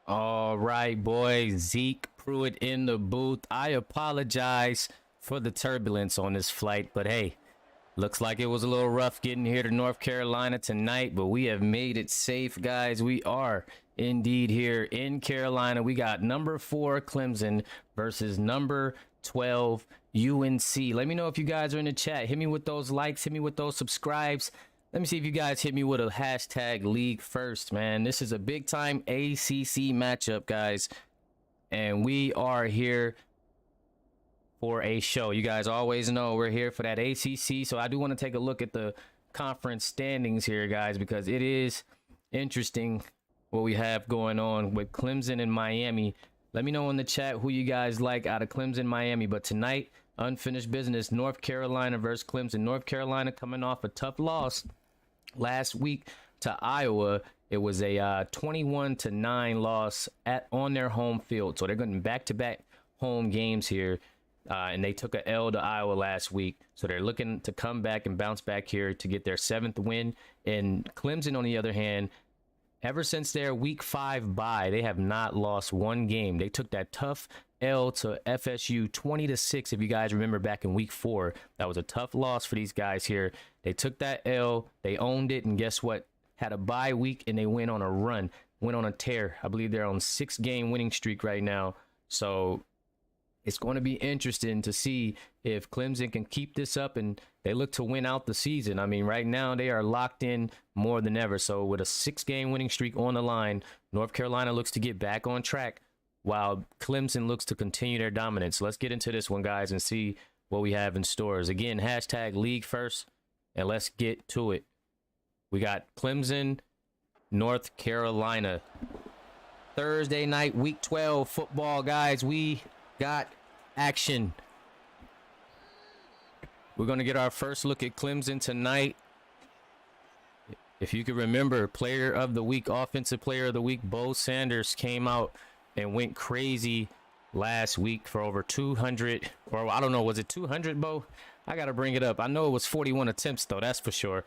All right, boys. Zeke Pruitt in the booth. I apologize for the turbulence on this flight, but hey, looks like it was a little rough getting here to North Carolina tonight, but we have made it safe, guys. We are indeed here in Carolina. We got number 4 Clemson versus number 12 UNC. Let me know if you guys are in the chat. Hit me with those likes. Hit me with those subscribes. Let me see if you guys hit me with a hashtag league first, man. This is a big time ACC matchup, guys. And we are here for a show. You guys always know we're here for that ACC. So I do want to take a look at the conference standings here, guys, because it is interesting what we have going on with Clemson and Miami. Let me know in the chat who you guys like out of Clemson, Miami. But tonight, unfinished business, North Carolina versus Clemson. North Carolina coming off a tough loss last week to Iowa. It was a 21-9 loss on their home field. So they're going back-to-back home games here. And they took a L to Iowa last week. So they're looking to come back and bounce back here to get their 7th win. And Clemson, on the other hand, ever since their week 5 bye, they have not lost one game. They took that tough L to FSU 20-6. If you guys remember back in week 4, that was a tough loss for these guys here. They took that L, they owned it, and guess what? Had a bye week and they went on a run, went on a tear. I believe they're on a 6-game winning streak right now. So it's going to be interesting to see if Clemson can keep this up and they look to win out the season. I mean, right now they are locked in more than ever. So with a 6-game winning streak on the line, North Carolina looks to get back on track while Clemson looks to continue their dominance. Let's get into this one, guys, and see what we have in stores. Again, hashtag league first, and let's get to it. We got Clemson, North Carolina. Thursday night, week 12 football, guys. We got action. We're going to get our first look at Clemson tonight. If you can remember, player of the week, offensive player of the week, Bo Sanders came out and went crazy last week for over 200, or I don't know, was it 200, Bo? I got to bring it up. I know it was 41 attempts, though, that's for sure.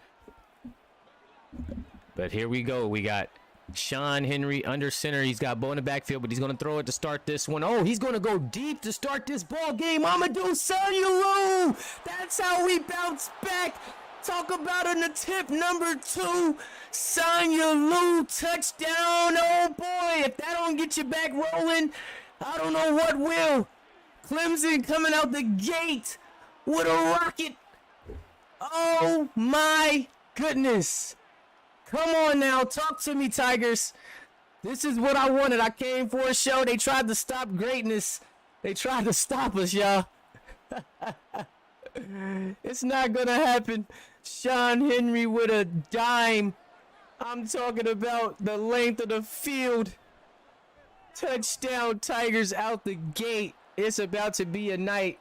But here we go. We got Sean Henry under center. He's got Bo in the backfield, but he's going to throw it to start this one. Oh, he's going to go deep to start this ball game. Amadou Sanyolu. That's how we bounce back. Talk about an attempt number 2. Sanyolu touchdown. Oh, boy. If that don't get you back rolling, I don't know what will. Clemson coming out the gate with a rocket. Oh, my goodness. Come on now, talk to me, Tigers. This is what I wanted. I came for a show. They tried to stop greatness. They tried to stop us, y'all. It's not gonna happen. Sean Henry with a dime. I'm talking about the length of the field. Touchdown Tigers out the gate. It's about to be a night.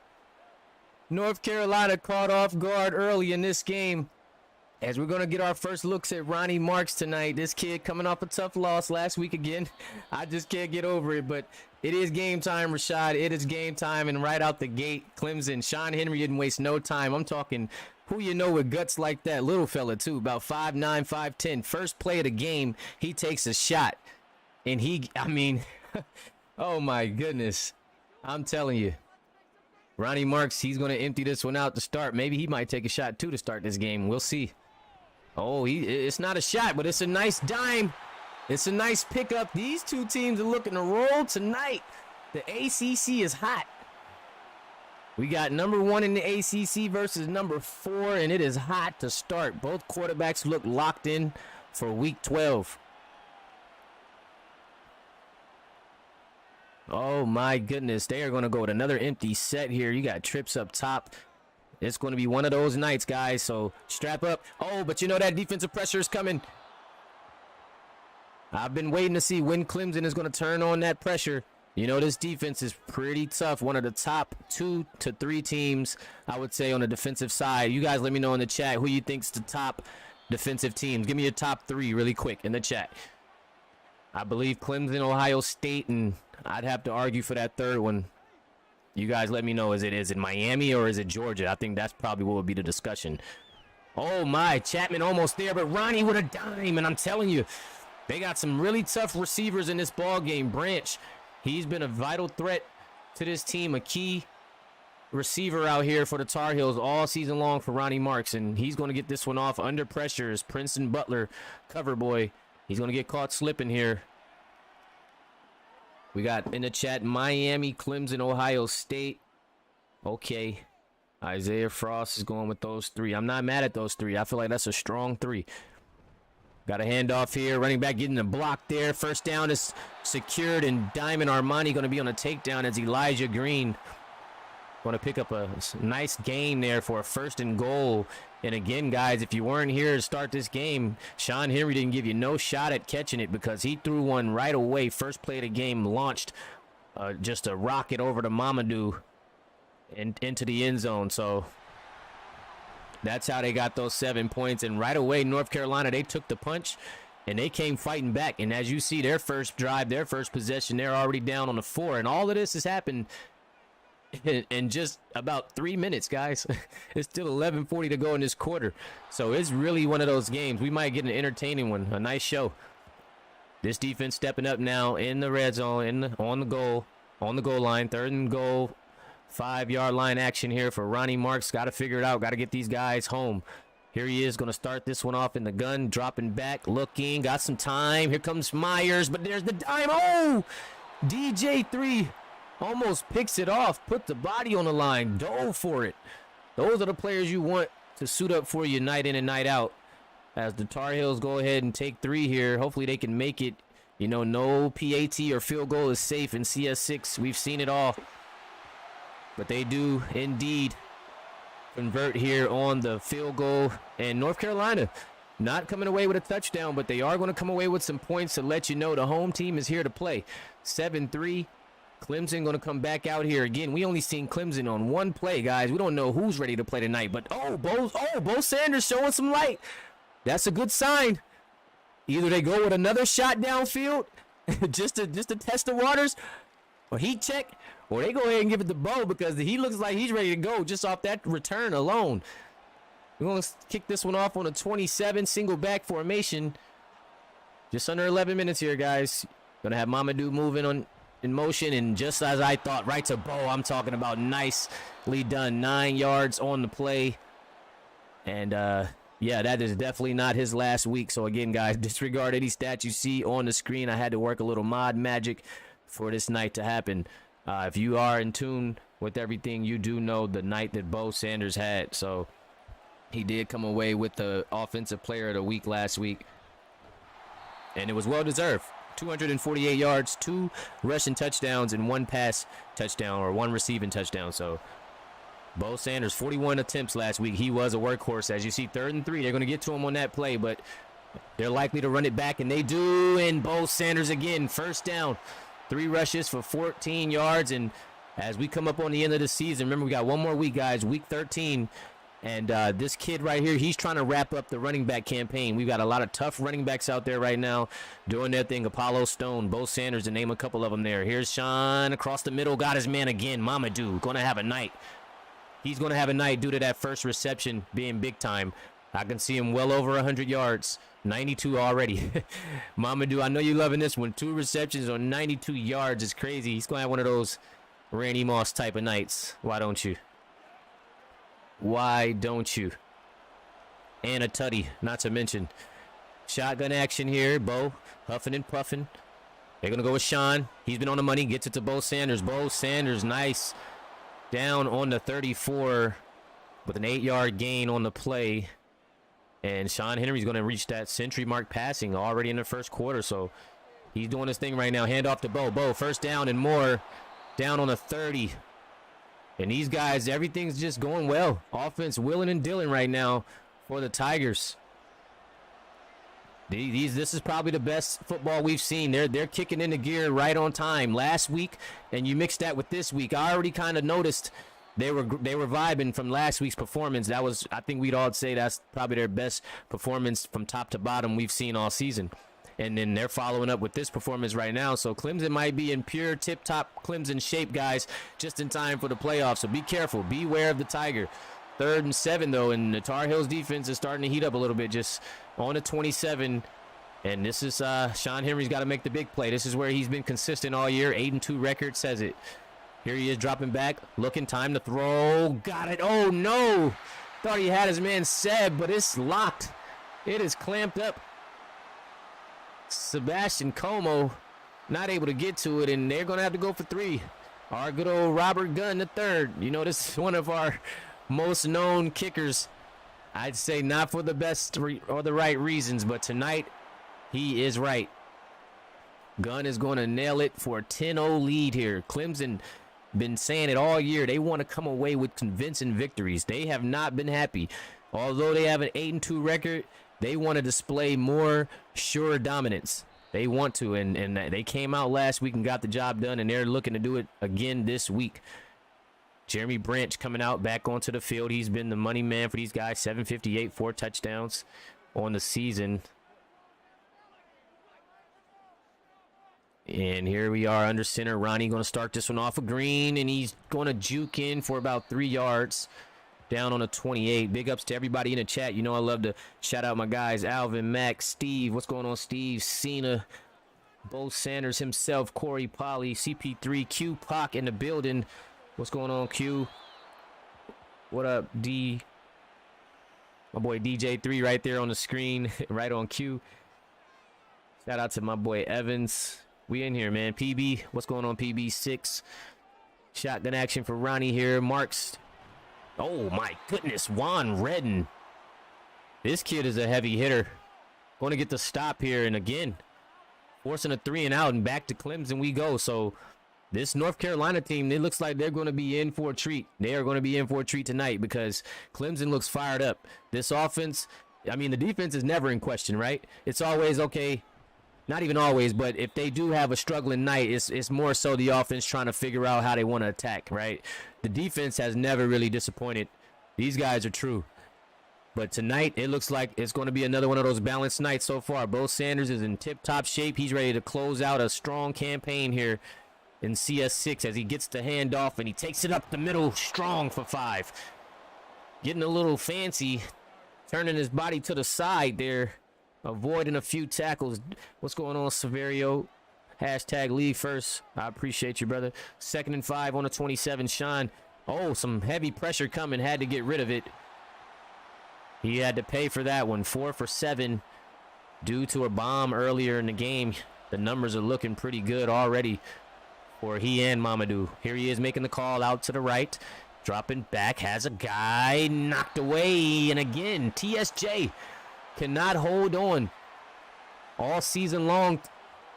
North Carolina caught off guard early in this game. As we're going to get our first looks at Ronnie Marks tonight. This kid coming off a tough loss last week again. I just can't get over it, but it is game time, Rashad. It is game time, and right out the gate, Clemson. Sean Henry didn't waste no time. I'm talking who you know with guts like that. Little fella, too, about 5'9", 5'10". First play of the game, he takes a shot. And oh, my goodness. I'm telling you. Ronnie Marks, he's going to empty this one out to start. Maybe he might take a shot, too, to start this game. We'll see. Oh, it's not a shot, but it's a nice dime. It's a nice pickup. These two teams are looking to roll tonight. The ACC is hot. We got number 1 in the ACC versus number 4, and it is hot to start. Both quarterbacks look locked in for week 12. Oh, my goodness. They are going to go with another empty set here. You got trips up top. It's going to be one of those nights, guys, so strap up. Oh, but you know that defensive pressure is coming. I've been waiting to see when Clemson is going to turn on that pressure. You know, this defense is pretty tough. One of the top 2 to 3 teams, I would say, on the defensive side. You guys let me know in the chat who you think's the top defensive teams. Give me your top 3 really quick in the chat. I believe Clemson, Ohio State, and I'd have to argue for that third one. You guys let me know, is it Miami or is it Georgia? I think that's probably what would be the discussion. Oh, my. Chapman almost there, but Ronnie with a dime, and I'm telling you, they got some really tough receivers in this ball game. Branch, he's been a vital threat to this team, a key receiver out here for the Tar Heels all season long for Ronnie Marks, and he's going to get this one off under pressure as Princeton Butler, cover boy. He's going to get caught slipping here. We got in the chat Miami, Clemson, Ohio State. Okay. Isaiah Frost is going with those 3. I'm not mad at those 3. I feel like that's a strong 3. Got a handoff here. Running back getting the block there. First down is secured, and Diamond Armani going to be on a takedown as Elijah Green going to pick up a nice gain there for a 1st and goal. And again, guys, if you weren't here to start this game, Sean Henry didn't give you no shot at catching it because he threw one right away. First play of the game, launched just a rocket over to Mamadou and into the end zone. So that's how they got those 7 points. And right away, North Carolina, they took the punch and they came fighting back. And as you see, their first drive, their first possession, they're already down on the 4. And all of this has happened in just about 3 minutes, guys. It's still 11:40 to go in this quarter, so it's really one of those games. We might get an entertaining one, a nice show. This defense stepping up now in the red zone, on the goal line, 3rd and goal, 5-yard line action here for Ronnie Marks. Got to figure it out. Got to get these guys home. Here he is, going to start this one off in the gun, dropping back, looking, got some time. Here comes Myers, but there's the dime. Oh, DJ3. Almost picks it off, put the body on the line, dove for it. Those are the players you want to suit up for you night in and night out. As the Tar Heels go ahead and take 3 here. Hopefully they can make it. You know, no PAT or field goal is safe in CS6. We've seen it all. But they do indeed convert here on the field goal. And North Carolina not coming away with a touchdown, but they are going to come away with some points to let you know the home team is here to play. 7-3. Clemson going to come back out here again. We only seen Clemson on 1 play, guys. We don't know who's ready to play tonight. But Bo Sanders showing some light. That's a good sign. Either they go with another shot downfield just to test the waters, or heat check, or they go ahead and give it to Bo because he looks like he's ready to go just off that return alone. We're going to kick this one off on a 27 single back formation. Just under 11 minutes here, guys. Going to have Mamadou moving on in motion, and just as I thought, right to Bo. I'm talking about nicely done. 9 yards on the play. And yeah, that is definitely not his last week. So again, guys, disregard any stats you see on the screen. I had to work a little mod magic for this night to happen. If you are in tune with everything, you do know the night that Bo Sanders had. So he did come away with the offensive player of the week last week, and it was well deserved. 248 yards, 2 rushing touchdowns, and 1 pass touchdown or 1 receiving touchdown. So Bo Sanders, 41 attempts last week. He was a workhorse. As you see, 3rd and 3. They're going to get to him on that play, but they're likely to run it back, and they do. And Bo Sanders again, 1st down. 3 rushes for 14 yards. And as we come up on the end of the season, remember we got 1 more week, guys, week 13. And this kid right here, he's trying to wrap up the running back campaign. We've got a lot of tough running backs out there right now doing their thing. Apollo Stone, Bo Sanders, to name a couple of them there. Here's Sean across the middle, got his man again. Mamadou going to have a night. He's going to have a night due to that first reception being big time. I can see him well over 100 yards. 92 already. Mamadou, I know you're loving this one. 2 receptions on 92 yards is crazy. He's going to have one of those Randy Moss type of nights. Why don't you? Why don't you? And a tutty, not to mention. Shotgun action here. Bo huffing and puffing. They're going to go with Sean. He's been on the money. Gets it to Bo Sanders. Bo Sanders, nice. Down on the 34 with an 8-yard gain on the play. And Sean Henry's going to reach that century mark passing already in the first quarter. So he's doing his thing right now. Hand off to Bo. Bo, 1st down and more. Down on the 30. And these guys, everything's just going well. Offense willing and dealing right now for the Tigers. This is probably the best football we've seen. They're kicking into gear right on time. Last week, and you mix that with this week, I already kind of noticed they were vibing from last week's performance. That was, I think we'd all say that's probably their best performance from top to bottom we've seen all season. And then they're following up with this performance right now. So Clemson might be in pure tip-top Clemson shape, guys, just in time for the playoffs. So be careful. Beware of the Tiger. 3rd and 7, though, and the Tar Heels defense is starting to heat up a little bit, just on the 27. And this is Sean Henry's got to make the big play. This is where he's been consistent all year. 8-2 record says it. Here he is dropping back, looking, time to throw. Got it. Oh, no. Thought he had his man Seb, but it's locked. It is clamped up. Sebastian Como not able to get to it, and they're going to have to go for 3. Our good old Robert Gunn III. You know, this is one of our most known kickers. I'd say not for the best or the right reasons, but tonight he is right. Gunn is going to nail it for a 10-0 lead here. Clemson been saying it all year. They want to come away with convincing victories. They have not been happy. Although they have an 8-2 record, they want to display more sure dominance. They want to, and they came out last week and got the job done, and they're looking to do it again this week. Jeremy Branch coming out back onto the field. He's been the money man for these guys. 758, 4 touchdowns on the season. And here we are under center. Ronnie going to start this one off of Green, and he's going to juke in for about 3 yards. Down on a 28. Big ups to everybody in the chat. You know I love to shout out my guys. Alvin, Max, Steve. What's going on, Steve? Cena, Bo Sanders himself, Corey, Polly, CP3, Q, Pac in the building. What's going on, Q? What up, D? My boy DJ3 right there on the screen, right on Q. Shout out to my boy Evans. We in here, man. PB, what's going on, PB6? Shotgun action for Ronnie here. Marks. Oh, my goodness. Juan Redden. This kid is a heavy hitter. Going to get the stop here. And again, forcing a 3 and out, and back to Clemson we go. So this North Carolina team, it looks like they're going to be in for a treat. They are going to be in for a treat tonight because Clemson looks fired up. This offense, I mean, the defense is never in question, right? It's always okay. Not even always, but if they do have a struggling night, it's more so the offense trying to figure out how they want to attack, right? The defense has never really disappointed. These guys are true. But tonight, it looks like it's going to be another one of those balanced nights so far. Bo Sanders is in tip-top shape. He's ready to close out a strong campaign here in CS6 as he gets the handoff, and he takes it up the middle strong for 5. Getting a little fancy, turning his body to the side there. Avoiding a few tackles. What's going on, Severio? Hashtag leave first. I appreciate you, brother. 2nd and 5 on the 27. Sean. Oh, some heavy pressure coming. Had to get rid of it. He had to pay for that one. 4 for 7 due to a bomb earlier in the game. The numbers are looking pretty good already for he and Mamadou. Here he is making the call out to the right. Dropping back. Has a guy knocked away. And again, TSJ cannot hold on all season long.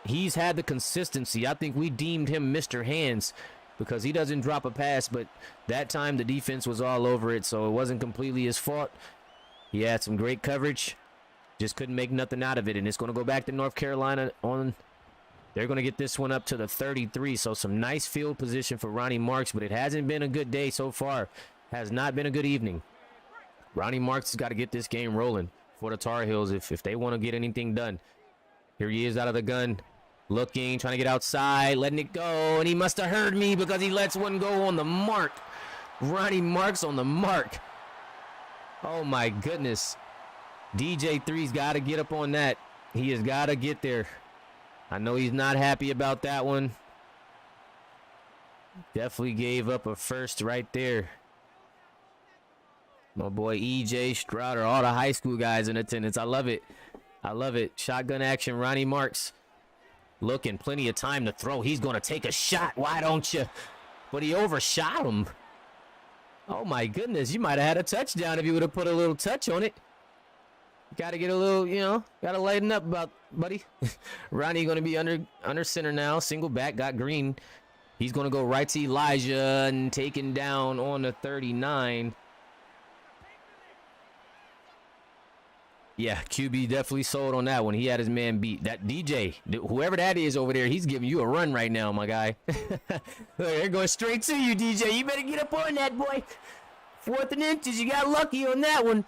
he's had the consistency. I think we deemed him Mr. Hands because he doesn't drop a pass, but that time the defense was all over it, so it wasn't completely his fault. He had some great coverage, just couldn't make nothing out of it, and it's going to go back to North Carolina on. They're going to get this one up to the 33, so some nice field position for Ronnie Marks, but it hasn't been a good day so far. Has not been a good evening. Ronnie Marks has got to get this game rolling for the Tar Heels if they want to get anything done. Here he is out of the gun, looking, trying to get outside, letting it go, and he must have heard me because he lets one go on the mark. Ronnie Marks on the mark. Oh, my goodness. DJ3's got to get up on that. He has got to get there. I know he's not happy about that one. Definitely gave up a first right there. My boy EJ Strouder, all the high school guys in attendance. I love it. I love it. Shotgun action, Ronnie Marks. Looking, plenty of time to throw. He's going to take a shot. Why don't you? But he overshot him. Oh, my goodness. You might have had a touchdown if you would have put a little touch on it. Got to get a little, got to lighten up, buddy. Ronnie going to be under center now. Single back, got Green. He's going to go right to Elijah and taken down on the 39. Yeah, QB definitely sold on that one. He had his man beat. That DJ, whoever that is over there, he's giving you a run right now, my guy. Look, they're going straight to you, DJ. You better get up on that, boy. 4th and inches. You got lucky on that one.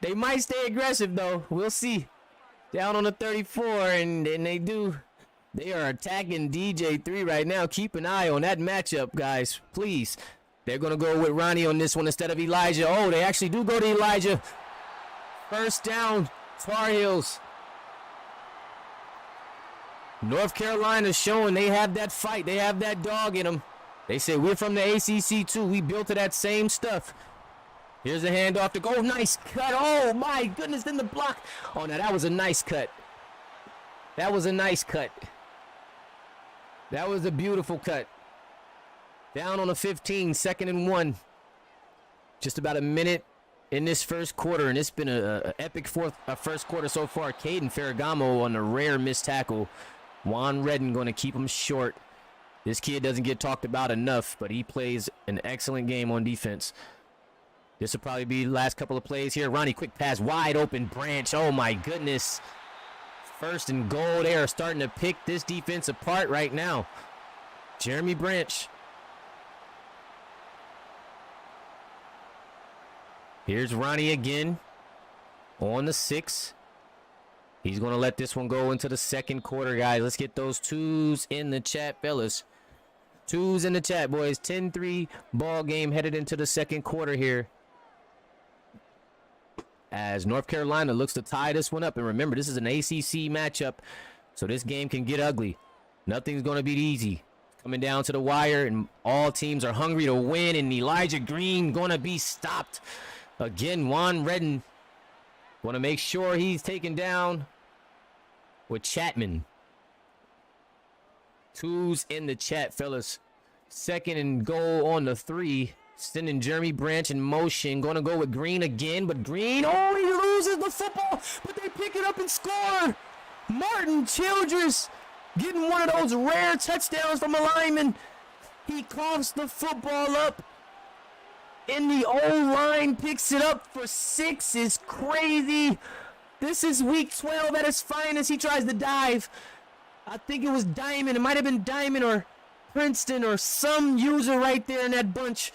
They might stay aggressive, though. We'll see. Down on the 34, and they do. They are attacking DJ3 right now. Keep an eye on that matchup, guys. Please. They're going to go with Ronnie on this one instead of Elijah. Oh, they actually do go to Elijah. First down, Tar Heels. North Carolina's showing they have that fight. They have that dog in them. They say, we're from the ACC, too. We built to that same stuff. Here's a handoff to go. Nice cut. Oh, my goodness, in the block. Oh, now that was a nice cut. That was a nice cut. That was a beautiful cut. Down on the 15, 2nd and 1. Just about a minute in this first quarter, and it's been an epic first quarter so far. Caden Ferragamo on a rare missed tackle. Juan Redden going to keep him short. This kid doesn't get talked about enough, but he plays an excellent game on defense. This will probably be the last couple of plays here. Ronnie, quick pass, wide open Branch. Oh, my goodness. 1st and goal. They are starting to pick this defense apart right now. Jeremy Branch. Here's Ronnie again on the 6. He's going to let this one go into the second quarter, guys. Let's get those 2s in the chat, fellas. 2s in the chat, boys. 10-3 ball game headed into the second quarter here. As North Carolina looks to tie this one up. And remember, this is an ACC matchup, so this game can get ugly. Nothing's going to be easy. Coming down to the wire, and all teams are hungry to win, and Elijah Green going to be stopped. Again, Juan Redden want to make sure he's taken down with Chapman. 2s in the chat, fellas. 2nd and goal on the 3. Sending Jeremy Branch in motion. Going to go with Green again, but Green, oh, he loses the football, but they pick it up and score. Martin Childress getting one of those rare touchdowns from a lineman. He coughs the football up. And the O-line picks it up for 6. Is crazy. This is week 12 at its finest. He tries to dive. I think it was Diamond. It might have been Diamond or Princeton or some user right there in that bunch.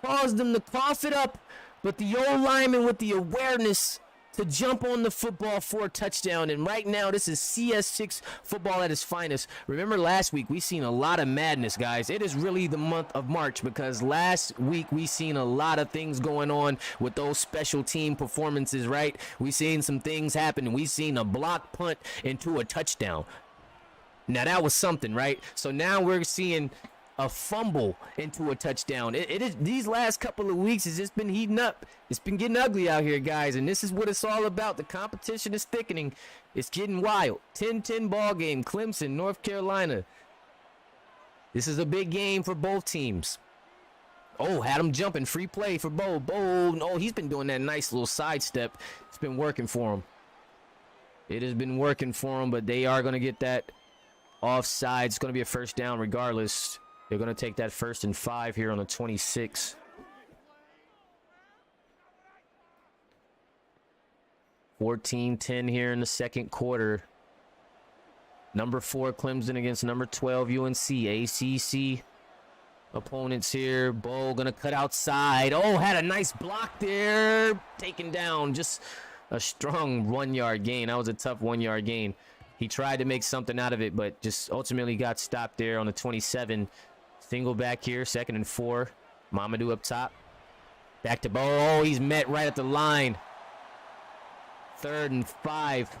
Caused them to cough it up. But the O-lineman with the awareness to jump on the football for a touchdown. And right now, this is CS6 football at its finest. Remember last week, we seen a lot of madness, guys. It is really the month of March because last week we seen a lot of things going on with those special team performances, right? We seen some things happen, and we seen a block punt into a touchdown. Now, that was something, right? So now we're seeing a fumble into a touchdown. It is these last couple of weeks has just been heating up. It's been getting ugly out here, guys, and this is what it's all about. The competition is thickening. It's getting wild. 10-10 ball game. Clemson, North Carolina. This is a big game for both teams. Oh, had him jumping. Free play for Bo. Oh, he's been doing that nice little sidestep. It's been working for him. It has been working for him, but they are going to get that offside. It's going to be a first down regardless. They're going to take that 1st and 5 here on the 26. (14-10) here in the second quarter. Number 4 Clemson against number 12 UNC. ACC opponents here. Bo gonna cut outside. Oh, had a nice block there. Taken down. Just a strong 1-yard gain. That was a tough 1-yard gain. He tried to make something out of it, but just ultimately got stopped there on the 27. Single back here, 2nd and 4. Mamadou up top. Back to Bo. Oh, he's met right at the line. 3rd and 5.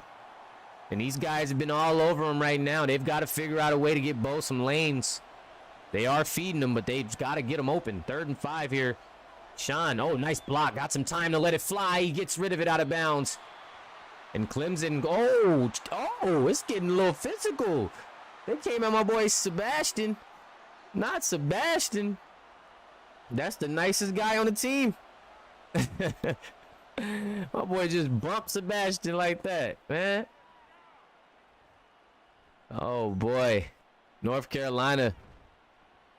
And these guys have been all over him right now. They've got to figure out a way to get Bo some lanes. They are feeding him, but they've got to get him open. 3rd and 5 here. Sean, oh, nice block. Got some time to let it fly. He gets rid of it out of bounds. And Clemson, oh, it's getting a little physical. They came at my boy Sebastian. Not Sebastian. That's the nicest guy on the team. My boy just bumped Sebastian like that, man. Oh, boy. North Carolina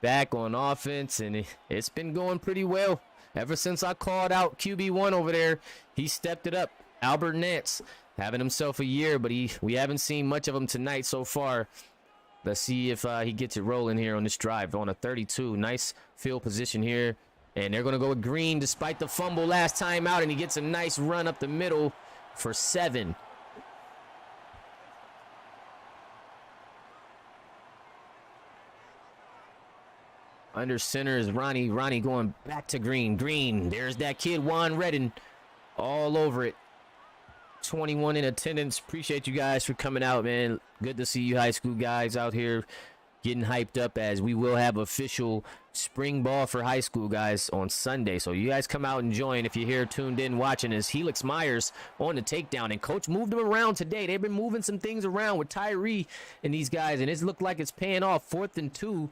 back on offense, and it's been going pretty well. Ever since I called out QB1 over there, he stepped it up. Albert Nance having himself a year, but we haven't seen much of him tonight so far. Let's see if he gets it rolling here on this drive on a 32. Nice field position here. And they're going to go with Green despite the fumble last time out, and he gets a nice run up the middle for 7. Under center is Ronnie. Ronnie going back to Green. Green, there's that kid Juan Redden all over it. 21 in attendance. Appreciate you guys for coming out, man. Good to see you high school guys out here getting hyped up, as we will have official spring ball for high school guys on Sunday. So you guys come out and join if you're here tuned in watching. As Helix Myers on the takedown, and coach moved them around today. They've been moving some things around with Tyree and these guys, and it's looked like it's paying off. 4th and 2.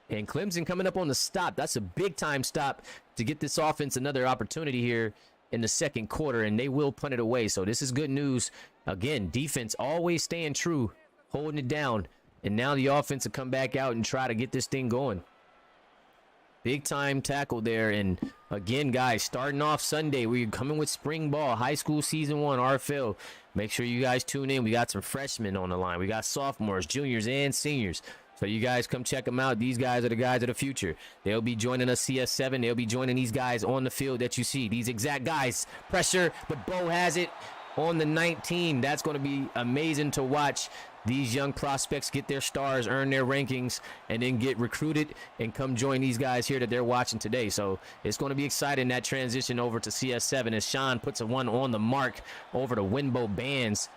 And Clemson coming up on the stop. That's a big-time stop to get this offense another opportunity here in the second quarter, and they will punt it away. So this is good news. Again, defense always staying true, holding it down. And now the offense will come back out and try to get this thing going. Big-time tackle there. And, again, guys, starting off Sunday, we're coming with spring ball, high school season 1, RFL. Make sure you guys tune in. We got some freshmen on the line. We got sophomores, juniors, and seniors. So you guys come check them out. These guys are the guys of the future. They'll be joining us CS7. They'll be joining these guys on the field that you see. These exact guys. Pressure, but Bo has it on the 19. That's going to be amazing to watch. These young prospects get their stars, earn their rankings, and then get recruited and come join these guys here that they're watching today. So it's going to be exciting, that transition over to CS7, as Sean puts a one on the mark over to Winbo Bands,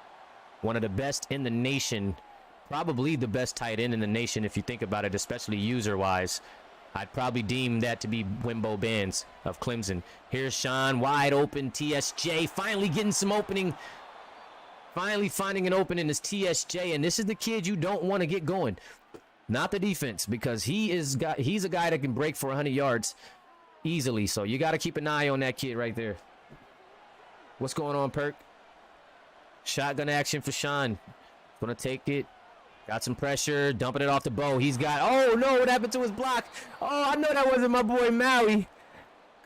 one of the best in the nation. Probably the best tight end in the nation if you think about it, especially user-wise. I'd probably deem that to be Winbo Bands of Clemson. Here's Sean, wide open, TSJ, finally getting some opening. Finally finding an opening is TSJ, and this is the kid you don't want to get going. Not the defense, because he's a guy that can break for 100 yards easily. So you got to keep an eye on that kid right there. What's going on, Perk? Shotgun action for Sean. Going to take it. Got some pressure, dumping it off the Bo. He's got, oh no, what happened to his block? Oh, I know that wasn't my boy Maui.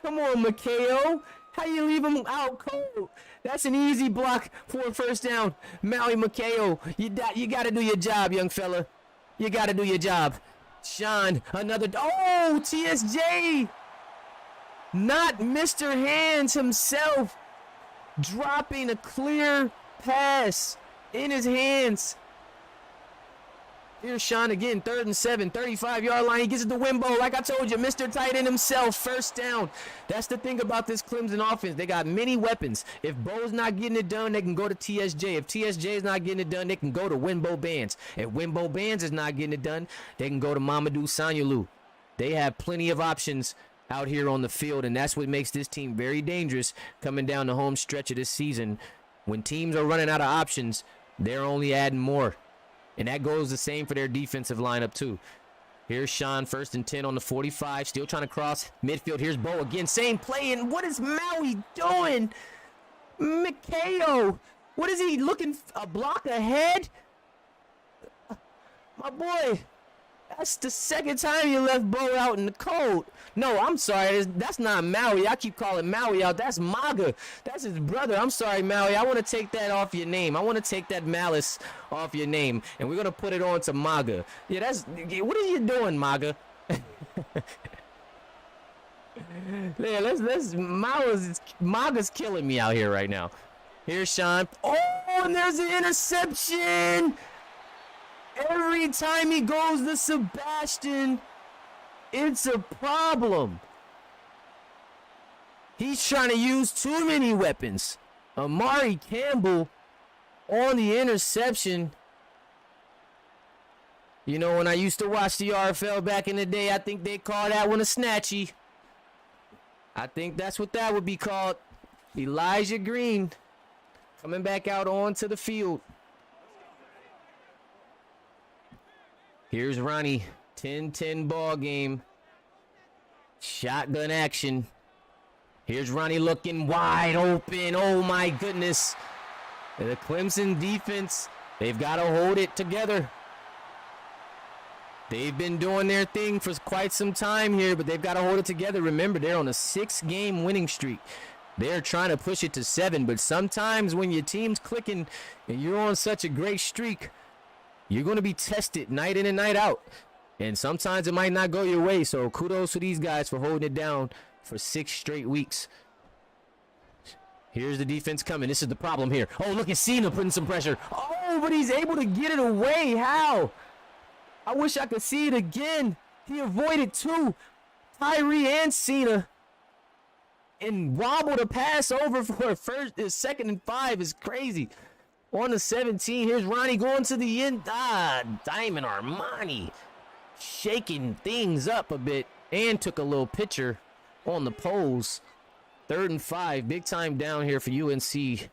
Come on, Makeo. How you leave him out cold? That's an easy block for a first down. Maui Makeo, you got to do your job, young fella. You got to do your job. Sean, another, oh, TSJ. Not Mr. Hands himself. Dropping a clear pass in his hands. Here's Sean again, 3rd and 7, 35-yard line. He gets it to Winbo. Like I told you, Mr. Tight End himself, first down. That's the thing about this Clemson offense. They got many weapons. If Bo's not getting it done, they can go to TSJ. If TSJ is not getting it done, they can go to Winbo Bands. If Winbo Bands is not getting it done, they can go to Mamadou Sanyolu. They have plenty of options out here on the field, and that's what makes this team very dangerous coming down the home stretch of this season. When teams are running out of options, they're only adding more. And that goes the same for their defensive lineup, too. Here's Sean, 1st and 10 on the 45. Still trying to cross midfield. Here's Bo again. Same play. And what is Maui doing? Makeo. What is he looking? A block ahead? My boy, that's the second time you left Bo out in the cold. No, I'm sorry. That's not Maui. I keep calling Maui out. That's Maga. That's his brother. I'm sorry, Maui. I want to take that off your name. I want to take that malice off your name, and we're going to put it on to Maga. Yeah, what are you doing, Maga? Yeah, let's Maga's killing me out here right now. Here's Sean. Oh, and there's an interception. Every time he goes to Sebastian, it's a problem. He's trying to use too many weapons. Amari Campbell on the interception. You know, when I used to watch the RFL back in the day, I think they call that one a snatchy. I think that's what that would be called. Elijah Green coming back out onto the field. Here's Ronnie. 10-10 ball game. Shotgun action. Here's Ronnie looking wide open. Oh my goodness. The Clemson defense, they've got to hold it together. They've been doing their thing for quite some time here, but they've got to hold it together. Remember, they're on a 6-game winning streak. They're trying to push it to 7, but sometimes when your team's clicking and you're on such a great streak, you're going to be tested night in and night out. And sometimes it might not go your way. So kudos to these guys for holding it down for 6 straight weeks. Here's the defense coming. This is the problem here. Oh, look at Cena putting some pressure. Oh, but he's able to get it away. How? I wish I could see it again. He avoided 2. Tyree and Cena. And wobbled a pass over for his second and 5 is crazy. On the 17, here's Ronnie going to the end. Diamond Armani shaking things up a bit and took a little picture on the poles. 3rd and 5, big time down here for UNC.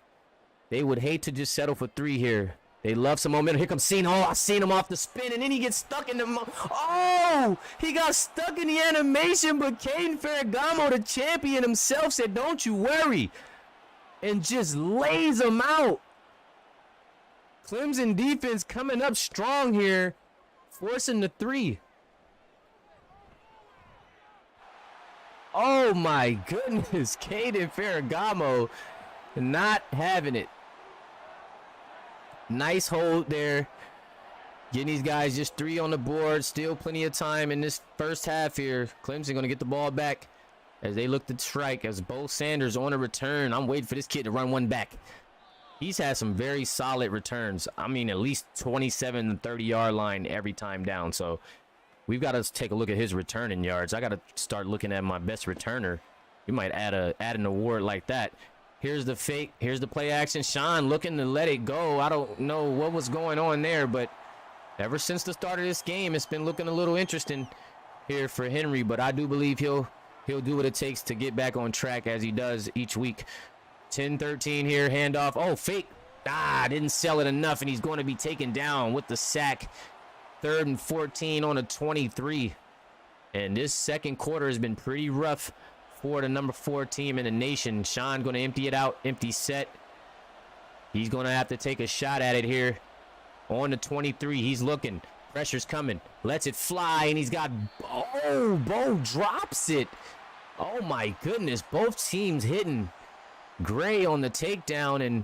They would hate to just settle for 3 here. They love some momentum. Here comes Cena. Oh, I seen him off the spin, and then he gets stuck in the... Oh, he got stuck in the animation, but Caden Ferragamo, the champion himself, said, don't you worry, and just lays him out. Clemson defense coming up strong here, forcing the 3. Oh my goodness, Caden Ferragamo not having it. Nice hold there. Getting these guys just 3 on the board. Still plenty of time in this first half here. Clemson going to get the ball back as they look to strike. As Bo Sanders on a return. I'm waiting for this kid to run one back. He's had some very solid returns. I mean, at least 27 and 30-yard line every time down. So we've got to take a look at his returning yards. I got to start looking at my best returner. We might add an award like that. Here's the fake. Here's the play action. Sean looking to let it go. I don't know what was going on there, but ever since the start of this game, it's been looking a little interesting here for Henry. But I do believe he'll do what it takes to get back on track as he does each week. 10-13 here, handoff. Oh, fake. Didn't sell it enough, and he's going to be taken down with the sack. 3rd and 14 on a 23. And this second quarter has been pretty rough for the number 4 team in the nation. Sean going to empty it out, empty set. He's going to have to take a shot at it here. On the 23, he's looking. Pressure's coming. Lets it fly, and he's got... Oh, Bo drops it. Oh, my goodness. Both teams hitting Gray on the takedown, and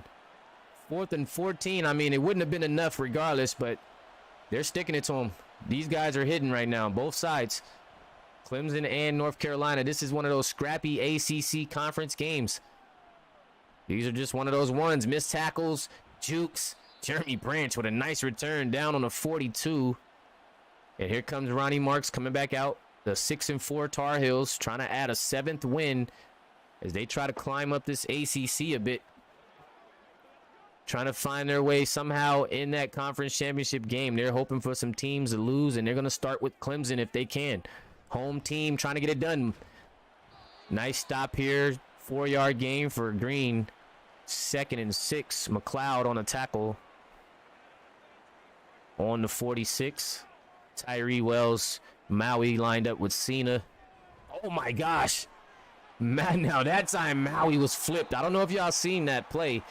4th and 14. I mean, it wouldn't have been enough regardless, but they're sticking it to them. These guys are hitting right now, both sides. Clemson and North Carolina. This is one of those scrappy ACC conference games. These are just one of those ones. Missed tackles, jukes. Jeremy Branch with a nice return down on a 42. And here comes Ronnie Marks coming back out. The 6-4 Tar Heels trying to add a 7th win as they try to climb up this ACC a bit. Trying to find their way somehow in that conference championship game. They're hoping for some teams to lose, and they're going to start with Clemson if they can. Home team trying to get it done. Nice stop here. 4-yard gain for Green. 2nd and 6. McLeod on a tackle. On the 46. Tyree Wells. Maui lined up with Cena. Oh my gosh. Man, now that time Maui was flipped. I don't know if y'all seen that play,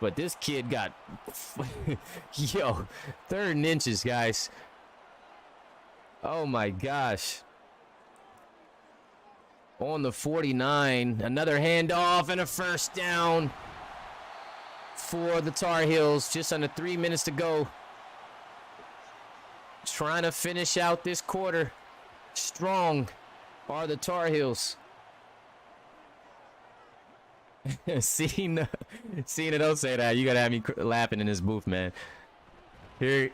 but this kid got... Yo, 3rd and inches, guys. Oh my gosh. On the 49, another handoff and a first down for the Tar Heels. Just under 3 minutes to go. Trying to finish out this quarter strong are the Tar Heels. Seeing it, don't say that. You gotta have me laughing in this booth, man. Here,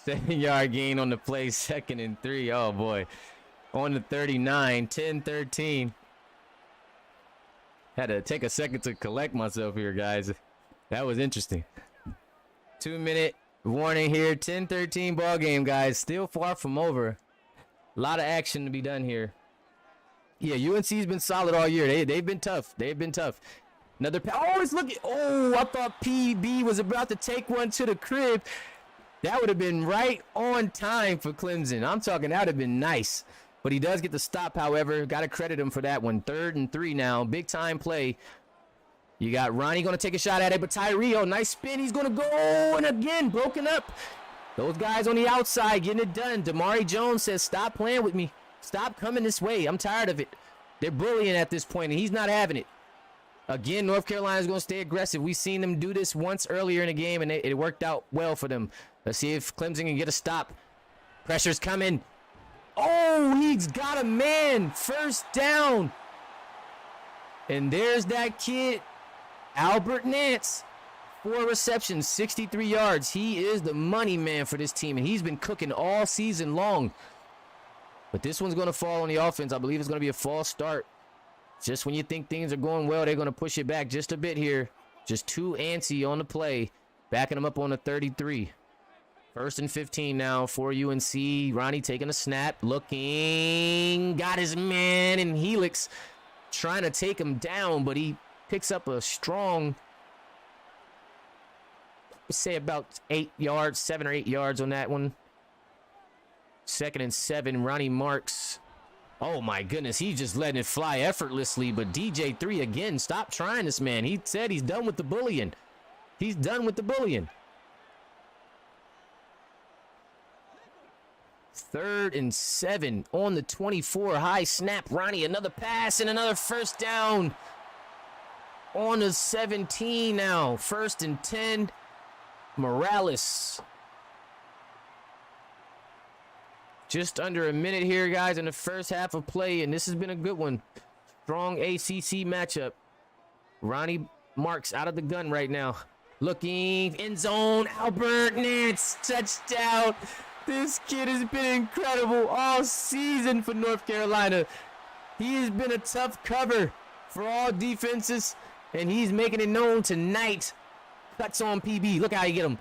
7-yard gain on the play, 2nd and 3. Oh boy. On the 39, 10-13. Had to take a second to collect myself here, guys. That was interesting. 2-minute warning here. 10-13 ball game, guys. Still far from over. A lot of action to be done here. Yeah, UNC's been solid all year. They've been tough. They've been tough. Another pass. Oh, it's looking. Oh, I thought PB was about to take one to the crib. That would have been right on time for Clemson. I'm talking, that would have been nice. But he does get the stop, however. Got to credit him for that one. 3rd and 3 now. Big time play. You got Ronnie going to take a shot at it, but Tyree, oh, nice spin. He's going to go, and again, broken up. Those guys on the outside getting it done. Damari Jones says, stop playing with me. Stop coming this way. I'm tired of it. They're bullying at this point, and he's not having it. Again, North Carolina's going to stay aggressive. We've seen them do this once earlier in the game, and it worked out well for them. Let's see if Clemson can get a stop. Pressure's coming. Oh, he's got a man. First down. And there's that kid, Albert Nance. 4 receptions, 63 yards. He is the money man for this team, and he's been cooking all season long. But this one's going to fall on the offense. I believe it's going to be a false start. Just when you think things are going well, they're going to push it back just a bit here. Just too antsy on the play. Backing them up on the 33. 1st and 15 now for UNC. Ronnie taking a snap. Looking. Got his man in Helix. Trying to take him down, but he picks up a strong, let's say about 8 yards, 7 or 8 yards on that one. 2nd and 7, Ronnie Marks. Oh my goodness, he's just letting it fly effortlessly, but DJ3 again, stop trying this, man. He said he's done with the bullying. He's done with the bullying. 3rd and 7 on the 24, high snap. Ronnie, another pass and another first down on the 17 now. 1st and 10, Morales. Just under a minute here, guys, in the first half of play, and this has been a good one. Strong ACC matchup. Ronnie Marks out of the gun right now. Looking, end zone, Albert Nance, touchdown. This kid has been incredible all season for North Carolina. He has been a tough cover for all defenses, and he's making it known tonight. Cuts on PB. Look how you get him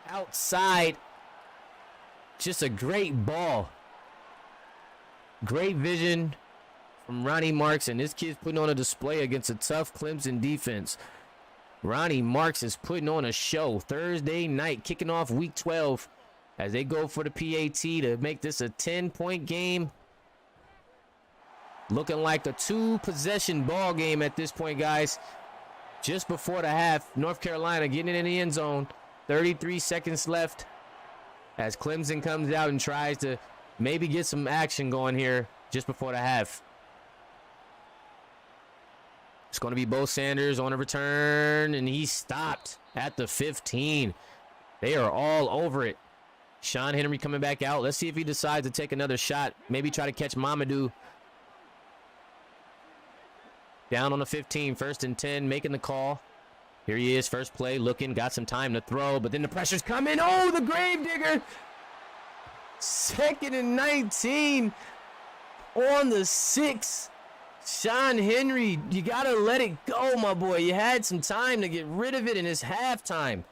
outside. Just a great ball. Great vision from Ronnie Marks, and this kid's putting on a display against a tough Clemson defense. Ronnie Marks is putting on a show Thursday night, kicking off week 12 as they go for the PAT to make this a 10-point game. Looking like a 2-possession ball game at this point, guys. Just before the half, North Carolina getting it in the end zone. 33 seconds left as Clemson comes out and tries to maybe get some action going here just before the half. It's going to be Bo Sanders on a return, and he stopped at the 15. They are all over it. Sean Henry coming back out. Let's see if he decides to take another shot. Maybe try to catch Mamadou. Down on the 15, 1st and 10, making the call. Here he is, first play, looking, got some time to throw, but then the pressure's coming. Oh, the Gravedigger. 2nd and 19 on the 6. Sean Henry, you got to let it go, my boy. You had some time to get rid of it, and it's halftime.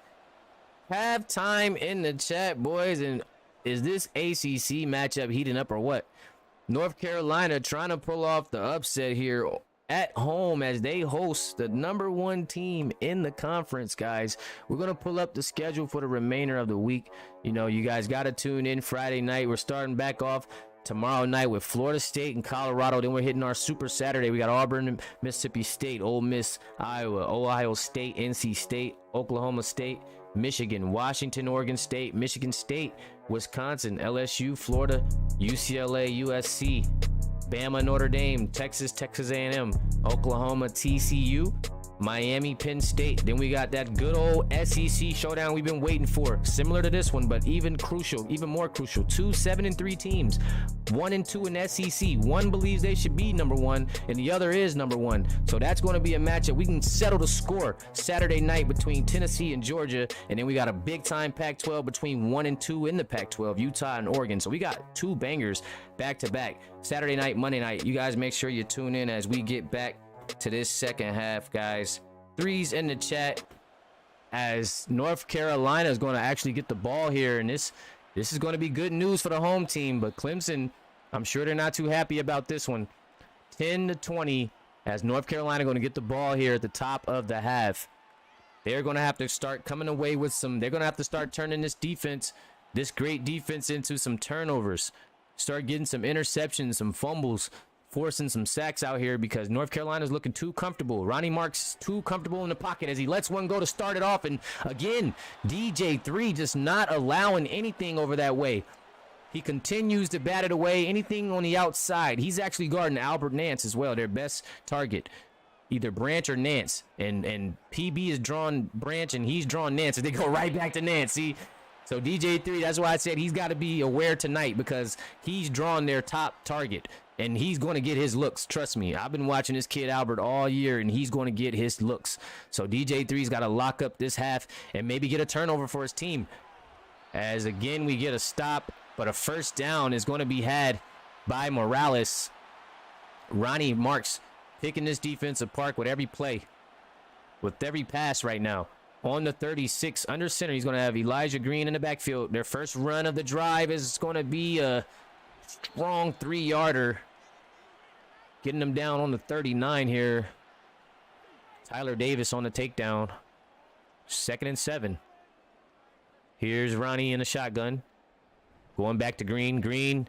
Halftime in the chat, boys. And is this ACC matchup heating up or what? North Carolina trying to pull off the upset here at home as they host the #1 team in the conference, guys. We're going to pull up the schedule for the remainder of the week. You know, you guys got to tune in Friday night. We're starting back off tomorrow night with Florida State and Colorado. Then we're hitting our Super Saturday. We got Auburn, Mississippi State, Ole Miss, Iowa, Ohio State, NC State, Oklahoma State, Michigan, Washington, Oregon State, Michigan State, Wisconsin, LSU, Florida, UCLA, USC, Bama, Notre Dame, Texas, Texas A&M, Oklahoma, TCU, Miami, Penn State. Then we got that good old SEC showdown we've been waiting for, similar to this one, but even more crucial. 2 7-3 teams, 1-2 in SEC. One believes they should be number one, and the other is number one. So that's going to be a matchup. We can settle the score Saturday night between Tennessee and Georgia, and then we got a big-time Pac-12 between 1 and 2 in the Pac-12, Utah and Oregon. So we got 2 bangers back-to-back, Saturday night, Monday night. You guys make sure you tune in as we get back to this second half, guys. 3s in the chat as North Carolina is going to actually get the ball here, and this is going to be good news for the home team. But Clemson, I'm sure they're not too happy about this one. 10-20 as North Carolina going to get the ball here at the top of the half. They're going to have to start coming away with some. They're going to have to start turning this defense, this great defense, into some turnovers. Start getting some interceptions, some fumbles, forcing some sacks out here because North Carolina's looking too comfortable. Ronnie Mark's too comfortable in the pocket as he lets one go to start it off. And again, DJ3 just not allowing anything over that way. He continues to bat it away. Anything on the outside. He's actually guarding Albert Nance as well, their best target. Either Branch or Nance. And PB is drawn Branch and he's drawn Nance. And they go right back to Nance. See? So DJ3, that's why I said he's got to be aware tonight because he's drawn their top target. And he's going to get his looks. Trust me. I've been watching this kid Albert all year, and he's going to get his looks. So DJ3's got to lock up this half and maybe get a turnover for his team. As, again, we get a stop, but a first down is going to be had by Morales. Ronnie Marks picking this defense apart with every play, with every pass right now. On the 36, under center, he's going to have Elijah Green in the backfield. Their first run of the drive is going to be a strong 3-yarder. Getting them down on the 39 here. Tyler Davis on the takedown. 2nd and 7. Here's Ronnie in a shotgun. Going back to Green. Green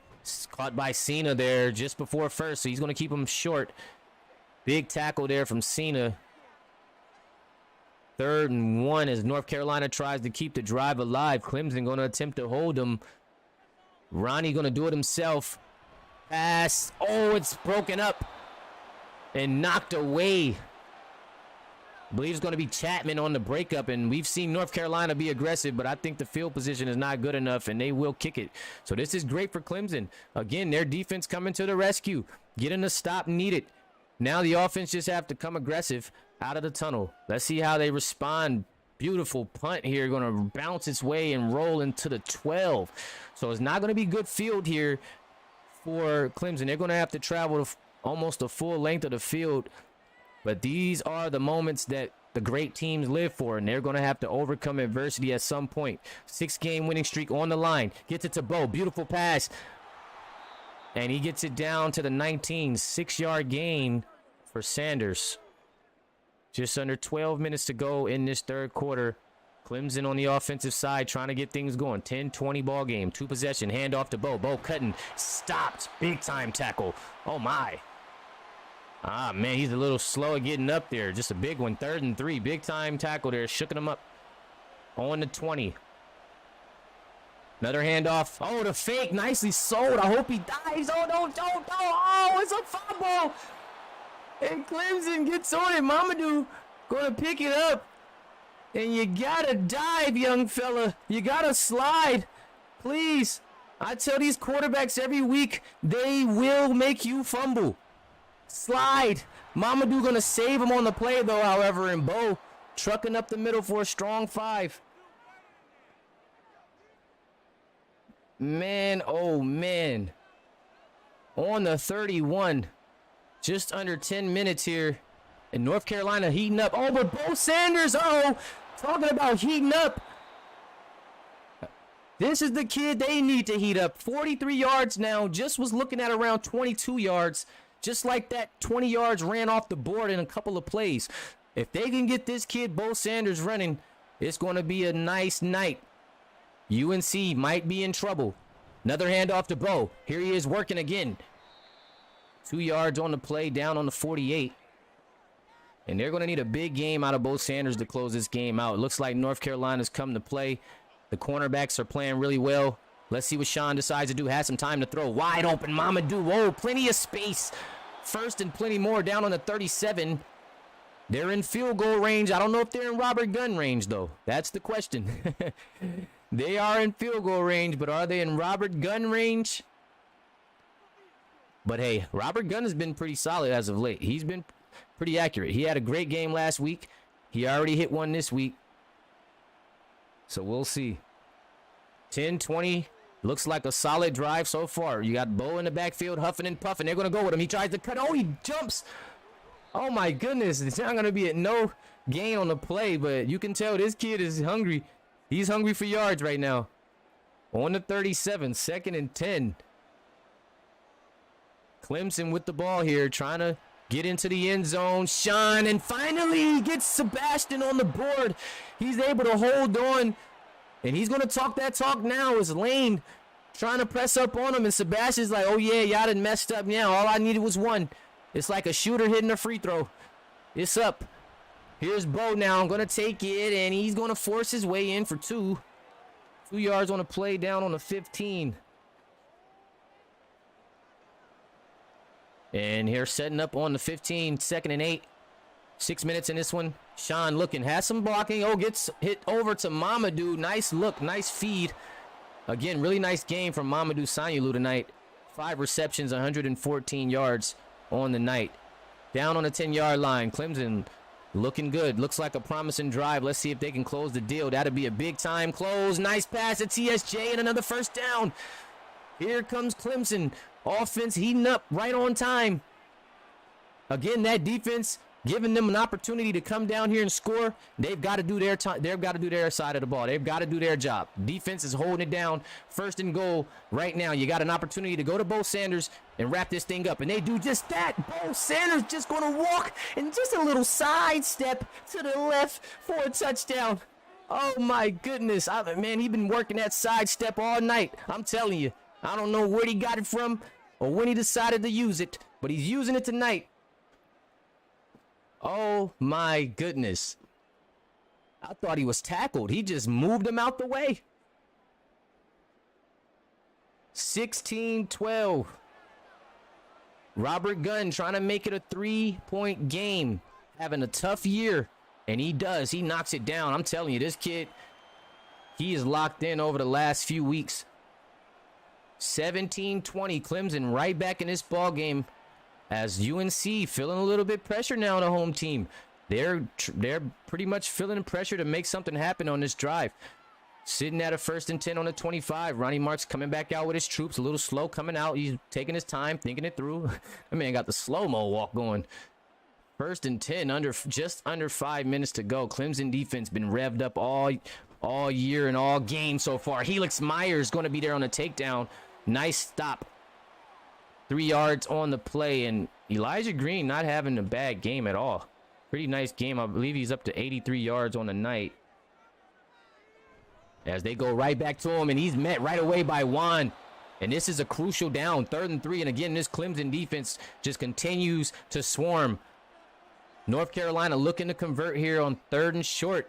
caught by Cena there just before first, so he's going to keep him short. Big tackle there from Cena. 3rd and 1 as North Carolina tries to keep the drive alive. Clemson going to attempt to hold them. Ronnie going to do it himself. Pass. Oh, it's broken up and knocked away. I believe it's going to be Chapman on the breakup, and we've seen North Carolina be aggressive, but I think the field position is not good enough, and they will kick it. So this is great for Clemson. Again, their defense coming to the rescue, getting a stop needed. Now the offense just have to come aggressive out of the tunnel. Let's see how they respond. Beautiful punt here, going to bounce its way and roll into the 12. So it's not going to be good field here for Clemson. They're going to have to travel almost the full length of the field. But these are the moments that the great teams live for, and they're going to have to overcome adversity at some point. 6-game winning streak on the line. Gets it to Bo. Beautiful pass. And he gets it down to the 19. 6-yard gain for Sanders. Just under 12 minutes to go in this 3rd quarter. Clemson on the offensive side trying to get things going. 10-20 ball game. 2 possession. Hand off to Bo. Bo cutting. Stopped. Big time tackle. Oh my. Ah, man, he's a little slow at getting up there. Just a big one. 3rd and 3. Big time tackle there. Shooking him up on the 20. Another handoff. Oh, the fake. Nicely sold. I hope he dives. Oh, don't. Oh, it's a fumble. And Clemson gets on it. Mamadou going to pick it up. And you got to dive, young fella. You got to slide. Please. I tell these quarterbacks every week, they will make you fumble. Slide. Mamadou going to save him on the play, though, however, and Bo trucking up the middle for a strong 5. Man, oh, man. On the 31. Just under 10 minutes here. And North Carolina heating up. Oh, but Bo Sanders, talking about heating up. This is the kid they need to heat up. 43 yards now. Just was looking at around 22 yards. Just like that, 20 yards ran off the board in a couple of plays. If they can get this kid, Bo Sanders, running, it's going to be a nice night. UNC might be in trouble. Another handoff to Bo. Here he is working again. 2 yards on the play, down on the 48. And they're going to need a big game out of Bo Sanders to close this game out. It looks like North Carolina's come to play. The cornerbacks are playing really well. Let's see what Sean decides to do. Has some time to throw. Wide open, Mamadou. Whoa, plenty of space. First and plenty more down on the 37. They're in field goal range. I don't know if they're in Robert Gunn range, though. That's the question. They are in field goal range, but are they in Robert Gunn range? But hey, Robert Gunn has been pretty solid as of late. He's been pretty accurate. He had a great game last week. He already hit one this week. So we'll see. 10-20. Looks like a solid drive so far. You got Bo in the backfield, huffing and puffing. They're going to go with him. He tries to cut. Oh, he jumps. Oh, my goodness. It's not going to be at no gain on the play, but you can tell this kid is hungry. He's hungry for yards right now. On the 37, 2nd and 10. Clemson with the ball here, trying to get into the end zone. Sean, and finally he gets Sebastian on the board. He's able to hold on, and he's going to talk that talk now. Is Lane trying to press up on him, and Sebastian's like, oh, yeah, y'all done messed up now. All I needed was one. It's like a shooter hitting a free throw. It's up. Here's Bo now. I'm going to take it, and he's going to force his way in for 2. 2 yards on the play, down on the 15. And here setting up on the 15, 2nd and 8. 6 minutes in this one. Sean looking, has some blocking. Oh, gets hit over to Mamadou. Nice look, nice feed. Again, really nice game from Mamadou Sanyulu tonight. 5 receptions, 114 yards on the night. Down on the 10-yard line. Clemson looking good. Looks like a promising drive. Let's see if they can close the deal. That'd be a big-time close. Nice pass at TSJ and another first down. Here comes Clemson. Offense heating up right on time. Again, that defense giving them an opportunity to come down here and score. They've got to do their time. They've got to do their side of the ball. They've got to do their job. Defense is holding it down. 1st and goal right now. You got an opportunity to go to Bo Sanders and wrap this thing up, and they do just that. Bo Sanders just going to walk and just a little sidestep to the left for a touchdown. Oh my goodness, man, he's been working that sidestep all night. I'm telling you. I don't know where he got it from or when he decided to use it, but he's using it tonight. Oh my goodness. I thought he was tackled. He just moved him out the way. 16-12. Robert Gunn trying to make it a 3-point game. Having a tough year, and he does. He knocks it down. I'm telling you, this kid, he is locked in over the last few weeks. 17-20, Clemson right back in this ball game as UNC feeling a little bit pressure now on the home team. They're pretty much feeling pressure to make something happen on this drive. Sitting at a 1st and 10 on the 25. Ronnie Mark's coming back out with his troops, a little slow coming out. He's taking his time, thinking it through. That man got the slow-mo walk going. 1st and 10, just under 5 minutes to go. Clemson defense been revved up all year and all game so far. Helix Myers going to be there on the takedown. Nice stop. 3 yards on the play, and Elijah Green not having a bad game at all. Pretty nice game. I believe he's up to 83 yards on the night. As they go right back to him, and he's met right away by Juan. And this is a crucial down, 3rd and 3. And again, this Clemson defense just continues to swarm. North Carolina looking to convert here on 3rd and short.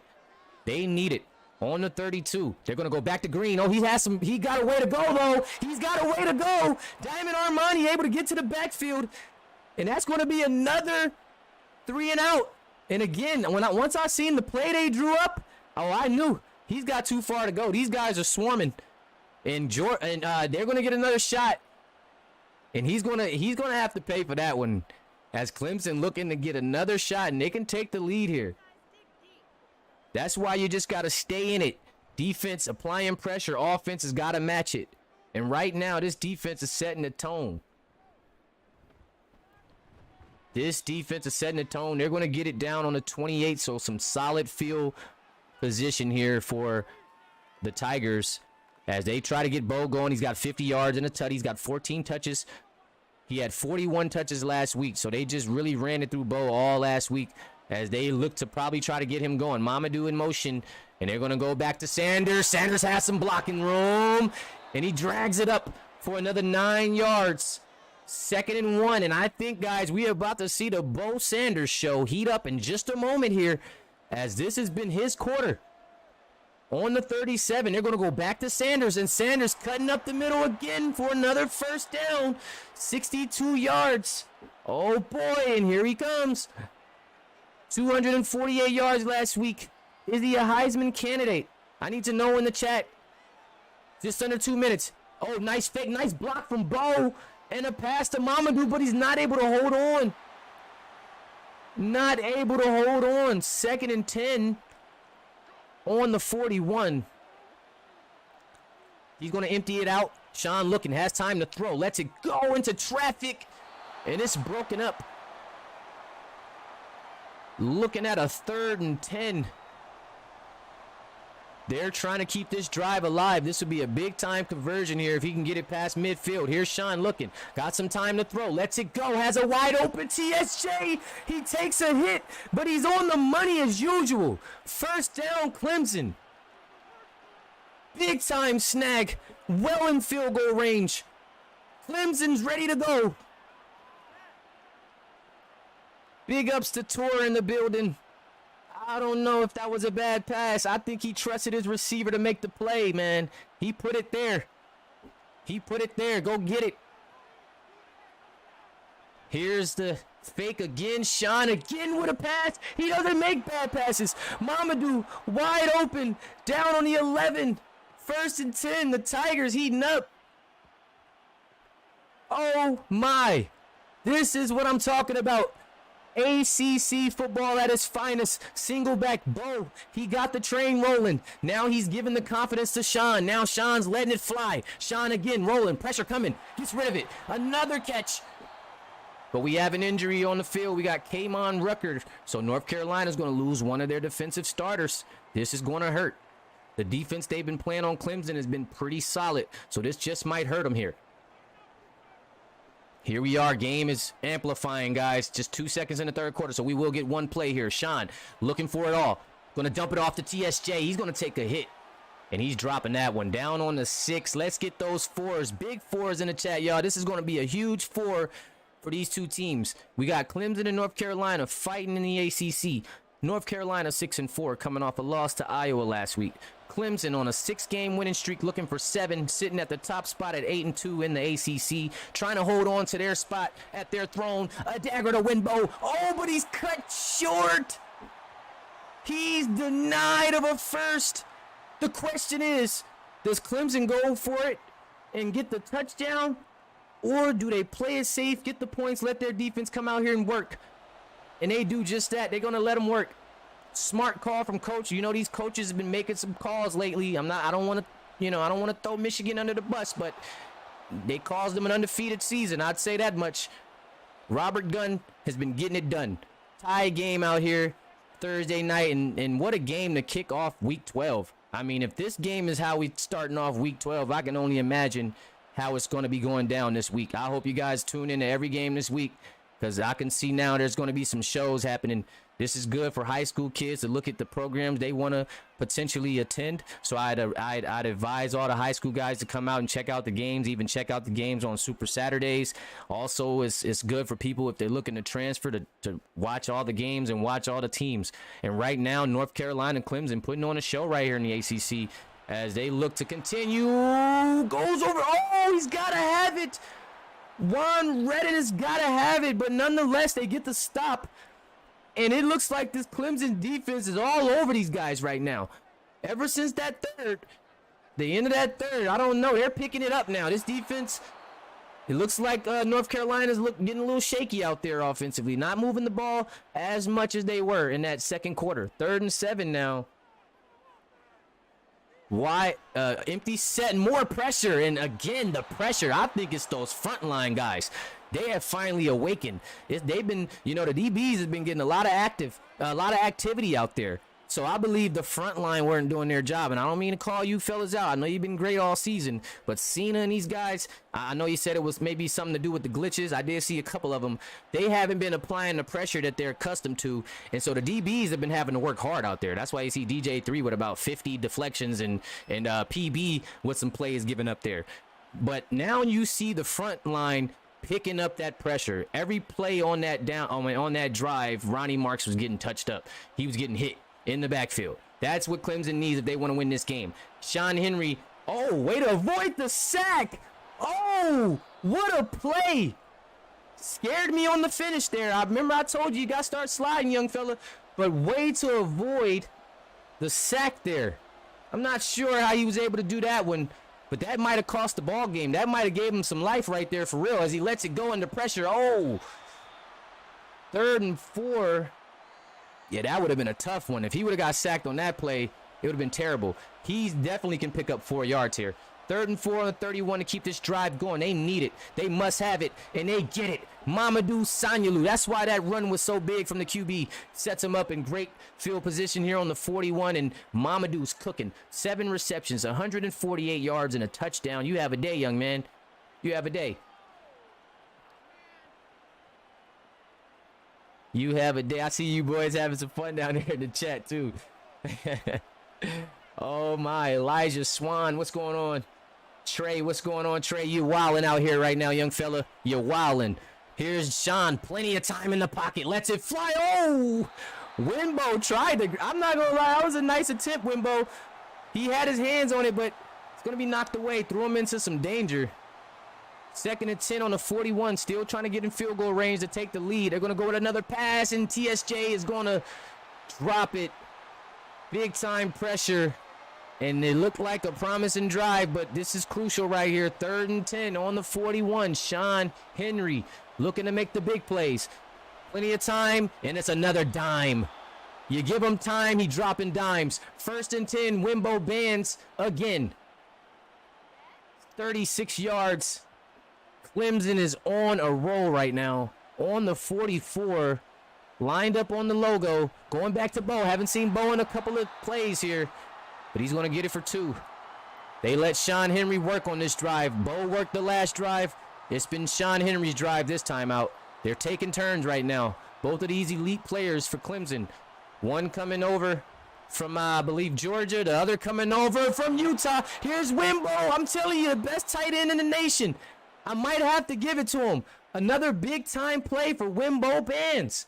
They need it. On the 32. They're going to go back to Green. Oh, he got a way to go, though. He's got a way to go. Diamond Armani able to get to the backfield. And that's going to be another 3 and out. And again, once I seen the play they drew up, oh, I knew he's got too far to go. These guys are swarming. And they're going to get another shot. And he's going to have to pay for that one. As Clemson looking to get another shot, and they can take the lead here. That's why you just got to stay in it. Defense applying pressure. Offense has got to match it. And right now, this defense is setting the tone. This defense is setting the tone. They're going to get it down on the 28, so some solid field position here for the Tigers as they try to get Bo going. He's got 50 yards and a tutty. He's got 14 touches. He had 41 touches last week, so they just really ran it through Bo all last week as they look to probably try to get him going. Mamadou in motion, and they're going to go back to Sanders. Sanders has some blocking room. And he drags it up for another 9 yards. 2nd and 1. And I think, guys, we are about to see the Bo Sanders show heat up in just a moment here, as this has been his quarter. On the 37, they're going to go back to Sanders, and Sanders cutting up the middle again for another first down. 62 yards. Oh, boy, and here he comes. 248 yards last week. Is he a Heisman candidate? I need to know in the chat. Just under 2 minutes. Oh, nice fake, nice block from Bo, and a pass to Mamadou, but he's not able to hold on. Not able to hold on. 2nd and 10. On the 41. He's going to empty it out. Sean looking, has time to throw. Lets it go into traffic. And it's broken up. Looking at a 3rd and 10. They're trying to keep this drive alive. This would be a big-time conversion here if he can get it past midfield. Here's Sean looking. Got some time to throw. Lets it go. Has a wide-open TSJ. He takes a hit, but he's on the money as usual. First down, Clemson. Big-time snag. Well in field goal range. Clemson's ready to go. Big ups to Tor in the building. I don't know if that was a bad pass. I think he trusted his receiver to make the play, man. He put it there. He put it there. Go get it. Here's the fake again. Sean again with a pass. He doesn't make bad passes. Mamadou wide open. Down on the 11. 1st and 10. The Tigers heating up. Oh, my. This is what I'm talking about. ACC football at its finest. Single back Bo. He got the train rolling. Now he's giving the confidence to Sean. Now Sean's letting it fly. Sean again rolling. Pressure coming. Gets rid of it. Another catch. But we have an injury on the field. We got Kamon Rucker. So North Carolina's going to lose one of their defensive starters. This is going to hurt. The defense they've been playing on Clemson has been pretty solid. So this just might hurt them here. Here we are. Game is amplifying, guys. Just 2 seconds in the 3rd quarter, so we will get one play here. Sean looking for it all. Going to dump it off to TSJ. He's going to take a hit, and he's dropping that one. Down on the 6. Let's get those 4s. Big 4s in the chat, y'all. This is going to be a huge 4 for these two teams. We got Clemson and North Carolina fighting in the ACC. North Carolina 6-4, coming off a loss to Iowa last week. Clemson on a 6-game winning streak, looking for 7, sitting at the top spot at 8-2 in the ACC, trying to hold on to their spot at their throne. A dagger to Winbo. Oh, but he's cut short. He's denied of a first. The question is, does Clemson go for it and get the touchdown, or do they play it safe, get the points, let their defense come out here and work? And they do just that. They're going to let them work. Smart call from coach. You know, these coaches have been making some calls lately. I don't want to throw Michigan under the bus, but they caused them an undefeated season. I'd say that much. Robert Gunn has been getting it done. Tie game out here Thursday night, and what a game to kick off week 12. I mean, if this game is how we starting off week 12, I can only imagine how it's going to be going down this week. I hope you guys tune in to every game this week, because I can see now there's going to be some shows happening. This is good for high school kids to look at the programs they want to potentially attend. So I'd advise all the high school guys to come out and check out the games, even check out the games on Super Saturdays. Also, it's good for people if they're looking to transfer to watch all the games and watch all the teams. And right now, North Carolina and Clemson putting on a show right here in the ACC as they look to continue. Goes over. Oh, he's got to have it. Juan Redden has got to have it, but nonetheless, they get the stop. And it looks like this Clemson defense is all over these guys right now. Ever since that third, the end of that third, I don't know. They're picking it up now. This defense, it looks like North Carolina's getting a little shaky out there offensively. Not moving the ball as much as they were in that second quarter. 3rd and 7 now. Why empty set and more pressure, and again the pressure. I think it's those frontline guys. They have finally awakened. They've been, the DBs have been getting a lot of activity out there. So I believe the front line weren't doing their job. And I don't mean to call you fellas out. I know you've been great all season. But Cena and these guys, I know you said it was maybe something to do with the glitches. I did see a couple of them. They haven't been applying the pressure that they're accustomed to. And so the DBs have been having to work hard out there. That's why you see DJ3 with about 50 deflections and PB with some plays given up there. But now you see the front line picking up that pressure. Every play on that on that drive, Ronnie Marks was getting touched up. He was getting hit in the backfield. That's what Clemson needs if they want to win this game. Sean Henry, oh, way to avoid the sack. Oh, what a play. Scared me on the finish there. I remember I told you got to start sliding, young fella. But way to avoid the sack there. I'm not sure how he was able to do that one. But that might have cost the ball game. That might have gave him some life right there for real as he lets it go under pressure. Oh, 3rd and 4. Yeah, that would have been a tough one. If he would have got sacked on that play, it would have been terrible. He definitely can pick up 4 yards here. 3rd and 4 on the 31 to keep this drive going. They need it. They must have it, and they get it. Mamadou Sanyalu. That's why that run was so big from the QB. Sets him up in great field position here on the 41, and Mamadou's cooking. 7 receptions, 148 yards, and a touchdown. You have a day, young man. You have a day. You have a day. I see you boys having some fun down there in the chat, too. Oh, my. Elijah Swan, what's going on? Trey, what's going on, Trey? You wilding out here right now, young fella. You're wilding. Here's Sean. Plenty of time in the pocket. Lets it fly. Oh! Wimbo tried to... I'm not going to lie. That was a nice attempt, Wimbo. He had his hands on it, but it's going to be knocked away. Threw him into some danger. 2nd and 10 on the 41. Still trying to get in field goal range to take the lead. They're going to go with another pass, and TSJ is going to drop it. Big time pressure. And it looked like a promising drive, but this is crucial right here. 3rd and 10 on the 41. Sean Henry looking to make the big plays. Plenty of time, and it's another dime. You give him time, he dropping dimes. 1st and 10, Wimbo bands again. 36 yards. Clemson is on a roll right now. On the 44. Lined up on the logo. Going back to Bo. Haven't seen Bo in a couple of plays here. But he's going to get it for 2. They let Sean Henry work on this drive. Bo worked the last drive. It's been Sean Henry's drive this time out. They're taking turns right now. Both of these elite players for Clemson. One coming over from, I believe, Georgia. The other coming over from Utah. Here's Wimbo. I'm telling you, the best tight end in the nation. I might have to give it to him. Another big-time play for Wimbo Bands.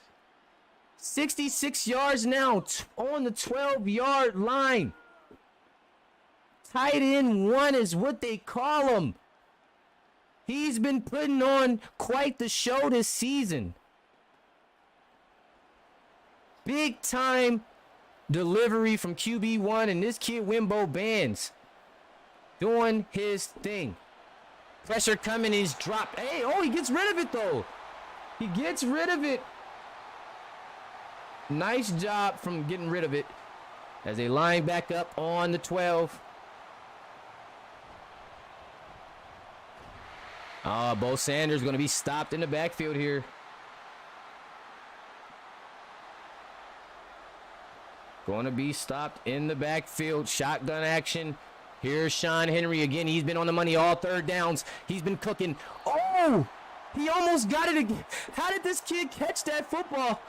66 yards now on the 12-yard line. Tight end 1 is what they call him. He's been putting on quite the show this season. Big time delivery from QB1, and this kid Wimbo Bands doing his thing. Pressure coming, he's dropped. Hey, oh, he gets rid of it though. He gets rid of it. Nice job from getting rid of it as they line back up on the 12. Bo Sanders going to be stopped in the backfield here. Going to be stopped in the backfield. Shotgun action. Here's Sean Henry again. He's been on the money all 3rd downs. He's been cooking. Oh! He almost got it again. How did this kid catch that football?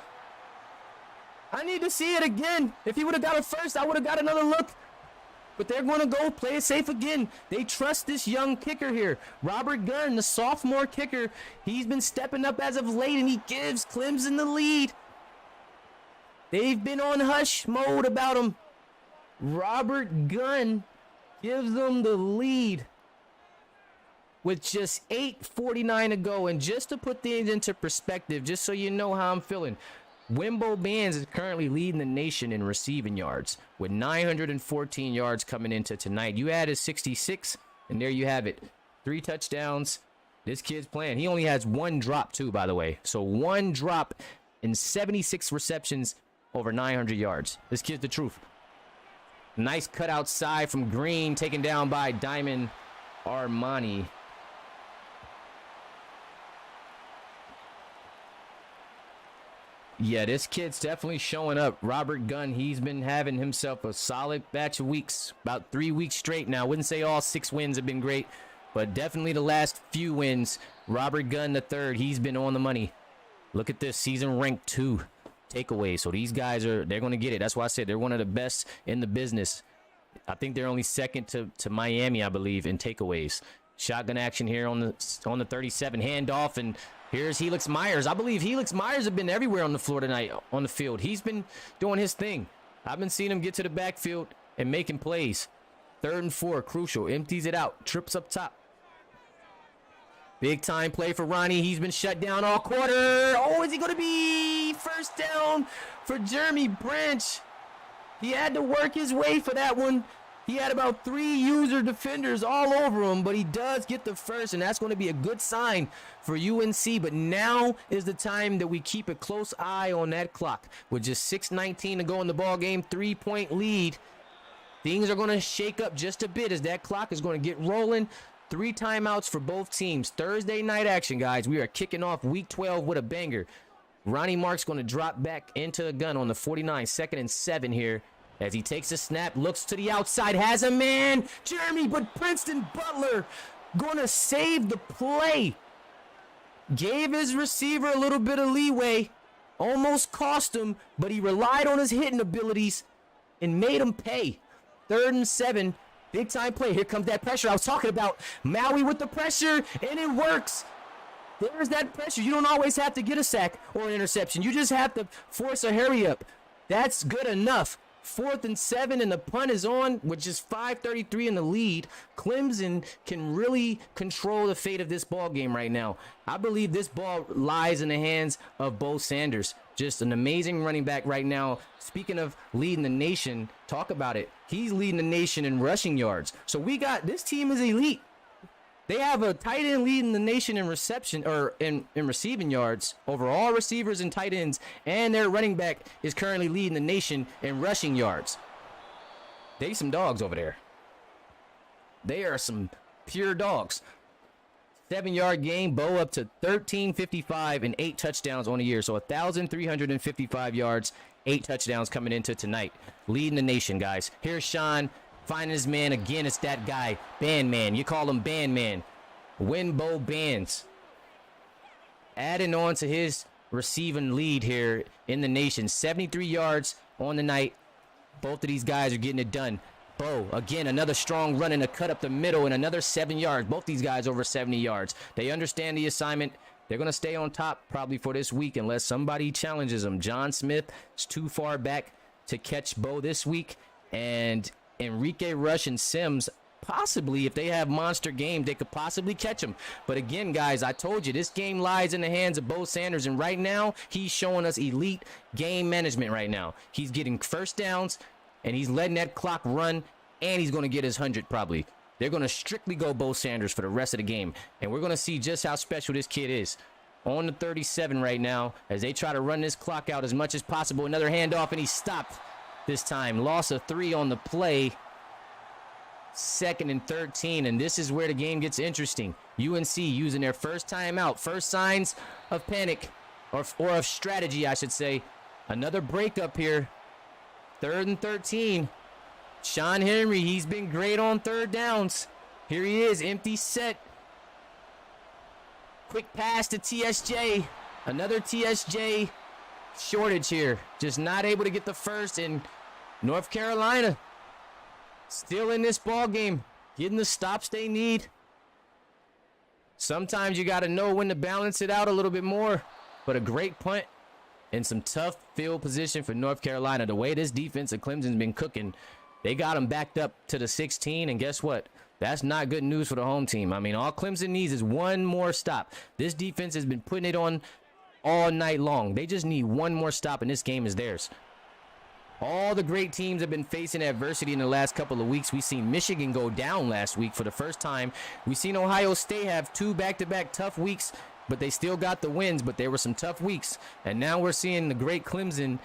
I need to see it again. If he would have got it first, I would have got another look. But they're going to go play it safe again. They trust this young kicker here. Robert Gunn, the sophomore kicker. He's been stepping up as of late, and he gives Clemson the lead. They've been on hush mode about him. Robert Gunn gives them the lead with just 8:49 to go. And just to put things into perspective, just so you know how I'm feeling, Wimbo Bands is currently leading the nation in receiving yards with 914 yards coming into tonight. You added 66, and there you have it. 3 touchdowns. This kid's playing. He only has 1 drop, too, by the way. So 1 drop in 76 receptions over 900 yards. This kid's the truth. Nice cut outside from Green, taken down by Diamond Armani. Yeah, this kid's definitely showing up. Robert Gunn, he's been having himself a solid batch of weeks, about 3 weeks straight now. Wouldn't say all 6 wins have been great, but definitely the last few wins. Robert Gunn the third, he's been on the money. Look at this, season ranked 2 takeaways. So these guys they're going to get it. That's why I said they're one of the best in the business. I think they're only second to Miami, I believe, in takeaways. Shotgun action here on the 37 handoff, and here's Helix Myers. I believe Helix Myers have been everywhere on the floor tonight on the field. He's been doing his thing. I've been seeing him get to the backfield and making plays. 3rd and 4, crucial. Empties it out. Trips up top. Big time play for Ronnie. He's been shut down all quarter. Oh, is he going to be first down for Jeremy Branch? He had to work his way for that one. He had about 3 user defenders all over him, but he does get the first, and that's going to be a good sign for UNC. But now is the time that we keep a close eye on that clock. With just 6:19 to go in the ball game, 3-point lead. Things are going to shake up just a bit as that clock is going to get rolling. 3 timeouts for both teams. Thursday night action, guys. We are kicking off week 12 with a banger. Ronnie Mark's going to drop back into the gun on the 49, 2nd and 7 here. As he takes a snap, looks to the outside, has a man, Jeremy, but Princeton Butler gonna save the play. Gave his receiver a little bit of leeway, almost cost him, but he relied on his hitting abilities and made him pay. 3rd and 7, big time play. Here comes that pressure I was talking about. Maui with the pressure, and it works. There's that pressure. You don't always have to get a sack or an interception. You just have to force a hurry up. That's good enough. 4th and 7, and the punt is on with just 5:33 in the lead. Clemson can really control the fate of this ball game right now. I believe this ball lies in the hands of Bo Sanders. Just an amazing running back right now. Speaking of leading the nation, talk about it. He's leading the nation in rushing yards. So this team is elite. They have a tight end leading the nation in reception or in receiving yards over all receivers and tight ends, and their running back is currently leading the nation in rushing yards. They some dogs over there. They are some pure dogs. 7-yard game, Bo up to 1355 and 8 touchdowns on the year. So 1,355 yards, 8 touchdowns coming into tonight. Leading the nation, guys. Here's Sean. Finding his man again. It's that guy, Bandman. You call him Bandman. Winbo Bands. Adding on to his receiving lead here in the nation. 73 yards on the night. Both of these guys are getting it done. Bo, again, another strong run and a cut up the middle and another 7 yards. Both these guys over 70 yards. They understand the assignment. They're going to stay on top probably for this week unless somebody challenges them. John Smith is too far back to catch Bo this week. And Enrique Rush and Sims, possibly, if they have monster games, they could possibly catch him. But again, guys, I told you, this game lies in the hands of Bo Sanders, and right now, he's showing us elite game management right now. He's getting first downs, and he's letting that clock run, and he's going to get his 100 probably. They're going to strictly go Bo Sanders for the rest of the game, and we're going to see just how special this kid is. On the 37 right now, as they try to run this clock out as much as possible. Another handoff, and he stopped. This time, loss of 3 on the play. 2nd and 13, and this is where the game gets interesting. UNC using their first timeout, first signs of panic, or of strategy, I should say. Another breakup here. 3rd and 13. Sean Henry, he's been great on 3rd downs. Here he is, empty set. Quick pass to TSJ. Another TSJ shortage here. Just not able to get the first, and North Carolina still in this ball game, getting the stops they need. Sometimes you got to know when to balance it out a little bit more, but a great punt and some tough field position for North Carolina. The way this defense of Clemson's been cooking, they got them backed up to the 16, and guess what? That's not good news for the home team. I mean, all Clemson needs is one more stop. This defense has been putting it on all night long. They just need one more stop, and this game is theirs. All the great teams have been facing adversity in the last couple of weeks. We've seen Michigan go down last week for the first time. We've seen Ohio State have 2 back-to-back tough weeks, but they still got the wins, but there were some tough weeks. And now we're seeing the great Clemson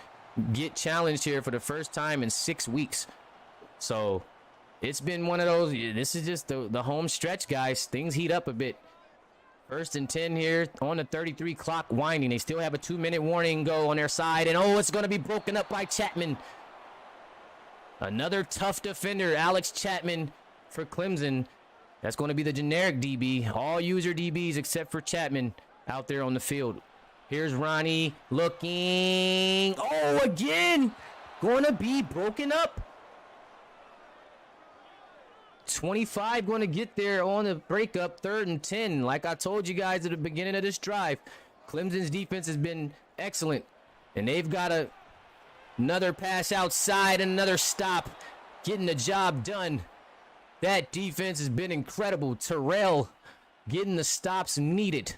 get challenged here for the first time in 6 weeks. So it's been one of those, this is just the home stretch, guys. Things heat up a bit. First and 10 here on the 33 clock winding. They still have a 2-minute warning go on their side. And oh, it's going to be broken up by Chapman. Another tough defender, Alex Chapman for Clemson. That's going to be the generic DB. All user DBs except for Chapman out there on the field. Here's Ronnie looking. Oh, again. Going to be broken up. 25 going to get there on the breakup. 3rd and 10. Like I told you guys at the beginning of this drive, Clemson's defense has been excellent. And they've got another pass outside and another stop, getting the job done. That defense has been incredible. Terrell getting the stops needed.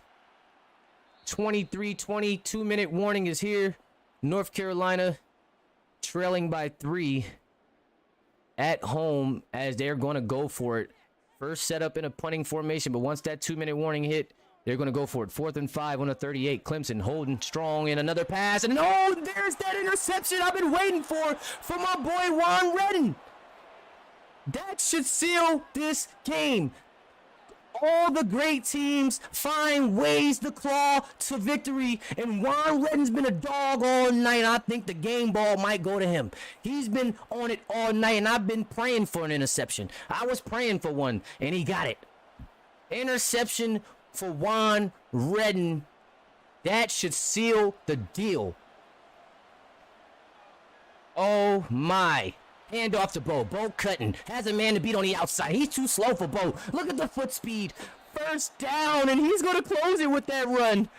23-20, 2-minute warning is here. North Carolina trailing by 3 at home as they're going to go for it. First setup in a punting formation, but once that 2-minute warning hit, they're going to go for it. 4th and 5 on the 38. Clemson holding strong in another pass. And oh, there's that interception I've been waiting for my boy Juan Redden. That should seal this game. All the great teams find ways to claw to victory, and Juan Redden's been a dog all night. I think the game ball might go to him. He's been on it all night, and I've been praying for an interception. I was praying for one, and he got it. Interception for Juan Redden. That should seal the deal. Oh, my. Hand off to Bo. Bo cutting. Has a man to beat on the outside. He's too slow for Bo. Look at the foot speed. First down, and he's going to close it with that run.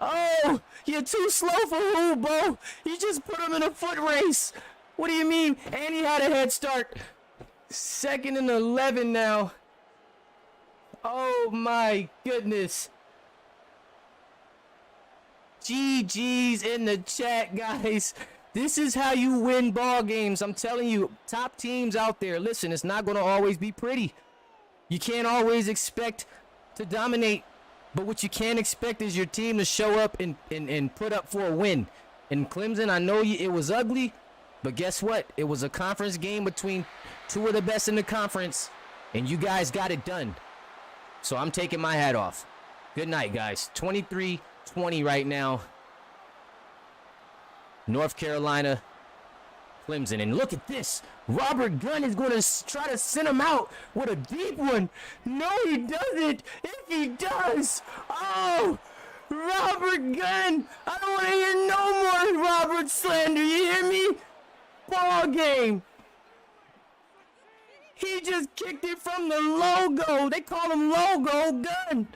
Oh, you're too slow for who, Bo? You just put him in a foot race. What do you mean? And he had a head start. 2nd and 11 now. Oh, my goodness. GG's in the chat, guys. This is how you win ball games. I'm telling you, top teams out there, listen, it's not going to always be pretty. You can't always expect to dominate, but what you can expect is your team to show up and put up for a win. In Clemson, I know it was ugly, but guess what? It was a conference game between 2 of the best in the conference, and you guys got it done. So I'm taking my hat off. Good night, guys. 23-20 right now. North Carolina, Clemson. And look at this. Robert Gunn is going to try to send him out with a deep one. No, he doesn't. If he does, oh, Robert Gunn. I don't want to hear no more Robert slander. You hear me? Ball game. He just kicked it from the logo. They call him Logo Gunn.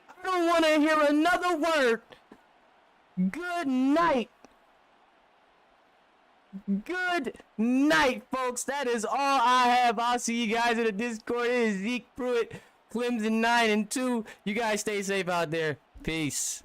I don't want to hear another word. Good night. Good night, folks. That is all I have. I'll see you guys in the Discord. It is Zeke Pruitt, Clemson 9-2. You guys stay safe out there. Peace.